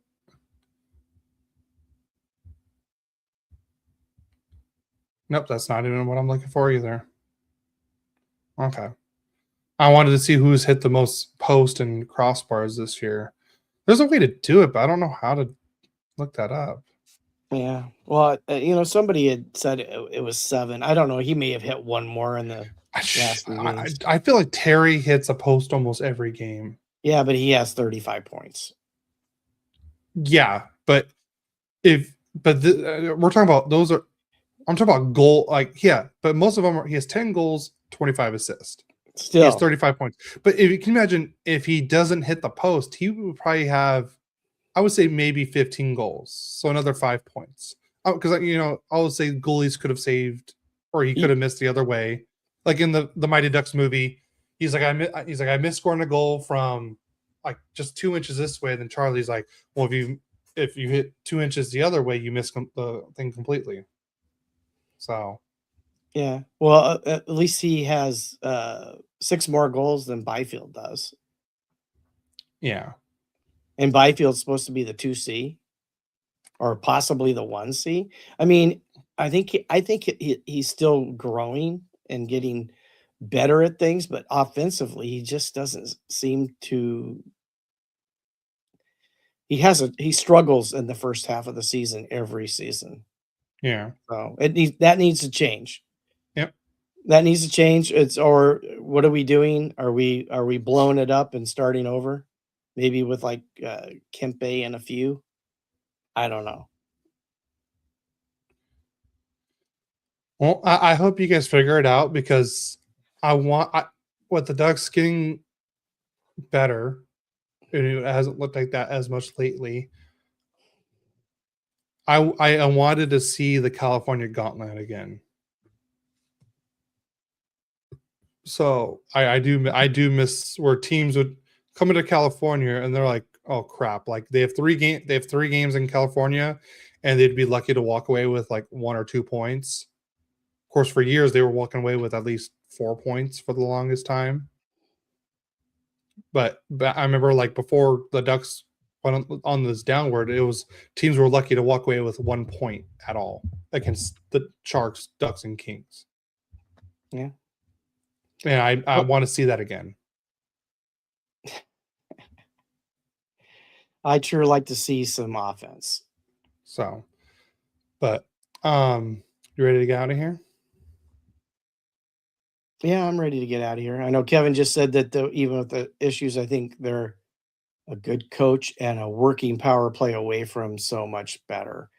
[SPEAKER 2] Nope, that's not even what I'm looking for either. Okay. I wanted to see who's hit the most post and crossbars this year. There's a way to do it, but I don't know how to look that up.
[SPEAKER 1] Yeah. Well, somebody had said it was 7. I don't know. He may have hit one more in the last few games.
[SPEAKER 2] I feel like Terry hits a post almost every game.
[SPEAKER 1] Yeah, but he has 35 points.
[SPEAKER 2] Yeah, but we're talking about those are. I'm talking about goal, but most of them he has 10 goals, 25 assists.
[SPEAKER 1] Still,
[SPEAKER 2] he has 35 points. But if you can imagine, if he doesn't hit the post, he would probably have, I would say, maybe 15 goals, so another 5 points. Because I would say goalies could have saved, or he could have missed the other way. Like in the Mighty Ducks movie, he's like, I missed scoring a goal from like just 2 inches this way. Then Charlie's like, well, if you hit 2 inches the other way, you miss the thing completely. So,
[SPEAKER 1] yeah. Well, at least he has 6 more goals than Byfield does.
[SPEAKER 2] Yeah.
[SPEAKER 1] And Byfield's supposed to be the 2C or possibly the 1C. I mean, I think he's still growing and getting better at things, but offensively, he just doesn't seem to. He struggles in the first half of the season every season.
[SPEAKER 2] Yeah.
[SPEAKER 1] So that needs to change.
[SPEAKER 2] Yep.
[SPEAKER 1] That needs to change. Or what are we doing? Are we blowing it up and starting over? Maybe with like Kempe and a few. I don't know.
[SPEAKER 2] Well, I hope you guys figure it out, because with the Ducks getting better, it hasn't looked like that as much lately. I wanted to see the California Gauntlet again. So I do miss where teams would come into California and they're like, oh crap, like they have 3 games in California, and they'd be lucky to walk away with like 1 or 2 points. Of course, for years they were walking away with at least 4 points for the longest time. But I remember, like, before the Ducks went on this downward, it was teams were lucky to walk away with 1 point at all against the Sharks, Ducks, and Kings.
[SPEAKER 1] Yeah.
[SPEAKER 2] And I want to see that again.
[SPEAKER 1] I'd sure like to see some offense.
[SPEAKER 2] So, but you ready to get out of here?
[SPEAKER 1] Yeah, I'm ready to get out of here. I know Kevin just said that even with the issues, I think they're a good coach and a working power play away from so much better.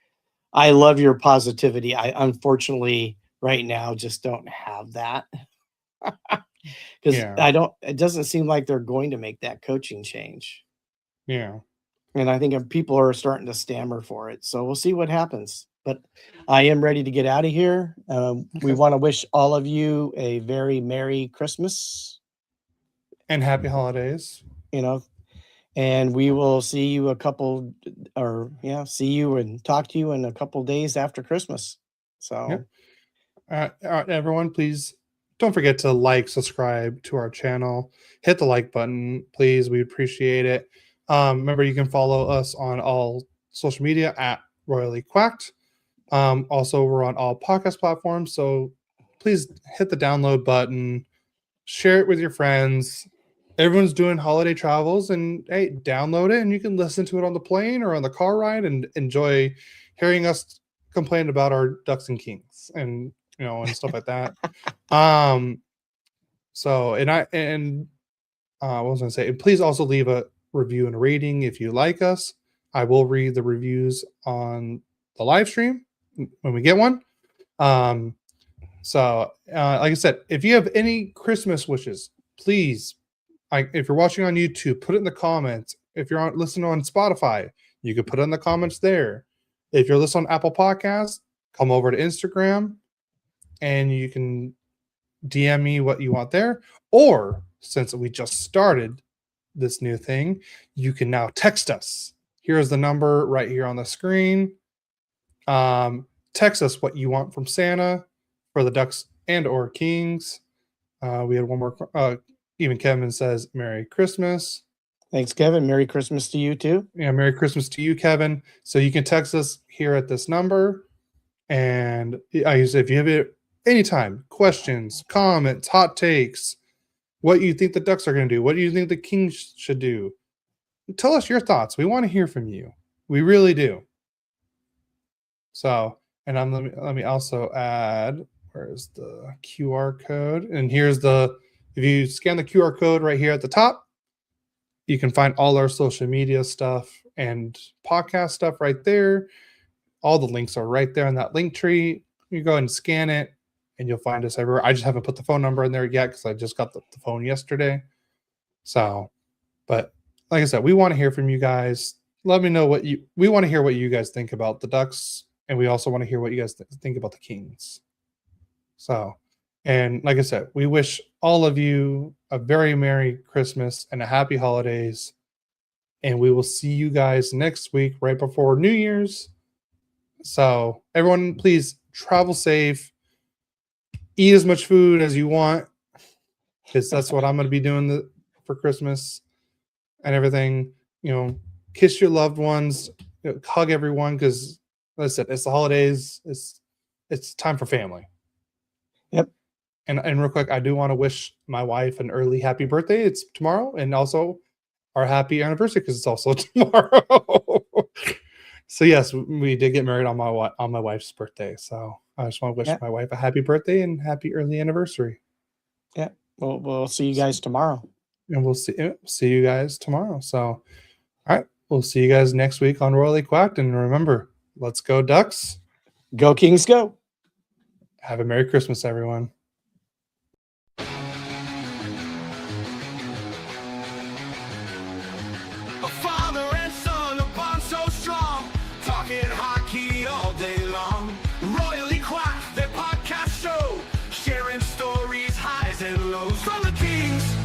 [SPEAKER 1] I love your positivity. I unfortunately right now just don't have that. Because it doesn't seem like they're going to make that coaching change.
[SPEAKER 2] Yeah.
[SPEAKER 1] And I think people are starting to stammer for it. So we'll see what happens. But I am ready to get out of here. We want to wish all of you a very Merry Christmas.
[SPEAKER 2] And Happy Holidays.
[SPEAKER 1] And we will see you see you and talk to you in a couple days after Christmas. So,
[SPEAKER 2] everyone, please don't forget to subscribe to our channel. Hit the like button, please. We appreciate it. Remember, you can follow us on all social media at Royally Quacked. Also, we're on all podcast platforms, so please hit the download button, share it with your friends. Everyone's doing holiday travels, and hey, download it, and you can listen to it on the plane or on the car ride and enjoy hearing us complain about our Ducks and Kings and and stuff like that. So, what was I going to say? And please also leave a review and a rating if you like us. I will read the reviews on the live stream when we get one. So, like I said, if you have any Christmas wishes, please, if you're watching on YouTube, put it in the comments. If you're listening on Spotify, you can put it in the comments there. If you're listening on Apple Podcasts, come over to Instagram and you can DM me what you want there. Or, since we just started this new thing, you can now text us. Here's the number right here on the screen. Text us what you want from Santa for the Ducks and or Kings. We had one more. Even Kevin says Merry Christmas.
[SPEAKER 1] Thanks, Kevin. Merry Christmas to you too.
[SPEAKER 2] Yeah, Merry Christmas to you, Kevin. So you can text us here at this number. And if you have it anytime, questions, comments, hot takes, what you think the Ducks are going to do, what do you think the Kings should do, tell us your thoughts. We want to hear from you. We really do. So, and let me also add, where's the QR code? And here's if you scan the QR code right here at the top, you can find all our social media stuff and podcast stuff right there. All the links are right there in that link tree. You go and scan it, and you'll find us everywhere. I just haven't put the phone number in there yet because I just got the phone yesterday. So, but like I said, we want to hear from you guys. Let me know we want to hear what you guys think about the Ducks, and we also want to hear what you guys think about the Kings. So, and like I said, we wish all of you a very Merry Christmas and a Happy Holidays. And we will see you guys next week, right before New Year's. So, everyone, please travel safe. Eat as much food as you want, because that's what I'm going to be doing for Christmas and everything. You know, kiss your loved ones, hug everyone, because, like I said, it's the holidays. It's time for family.
[SPEAKER 1] Yep.
[SPEAKER 2] And real quick, I do want to wish my wife an early happy birthday. It's tomorrow, and also our happy anniversary because it's also tomorrow. So yes, we did get married on my wife's birthday. So I just want to wish my wife a happy birthday and happy early anniversary.
[SPEAKER 1] Yeah, we'll see you guys tomorrow.
[SPEAKER 2] And we'll see you guys tomorrow. So, all right, we'll see you guys next week on Royally Quacked. And remember, let's go Ducks.
[SPEAKER 1] Go Kings, go.
[SPEAKER 2] Have a Merry Christmas, everyone.
[SPEAKER 3] Hockey all day long. Royally Quacked, their podcast show, sharing stories, highs and lows from the Kings.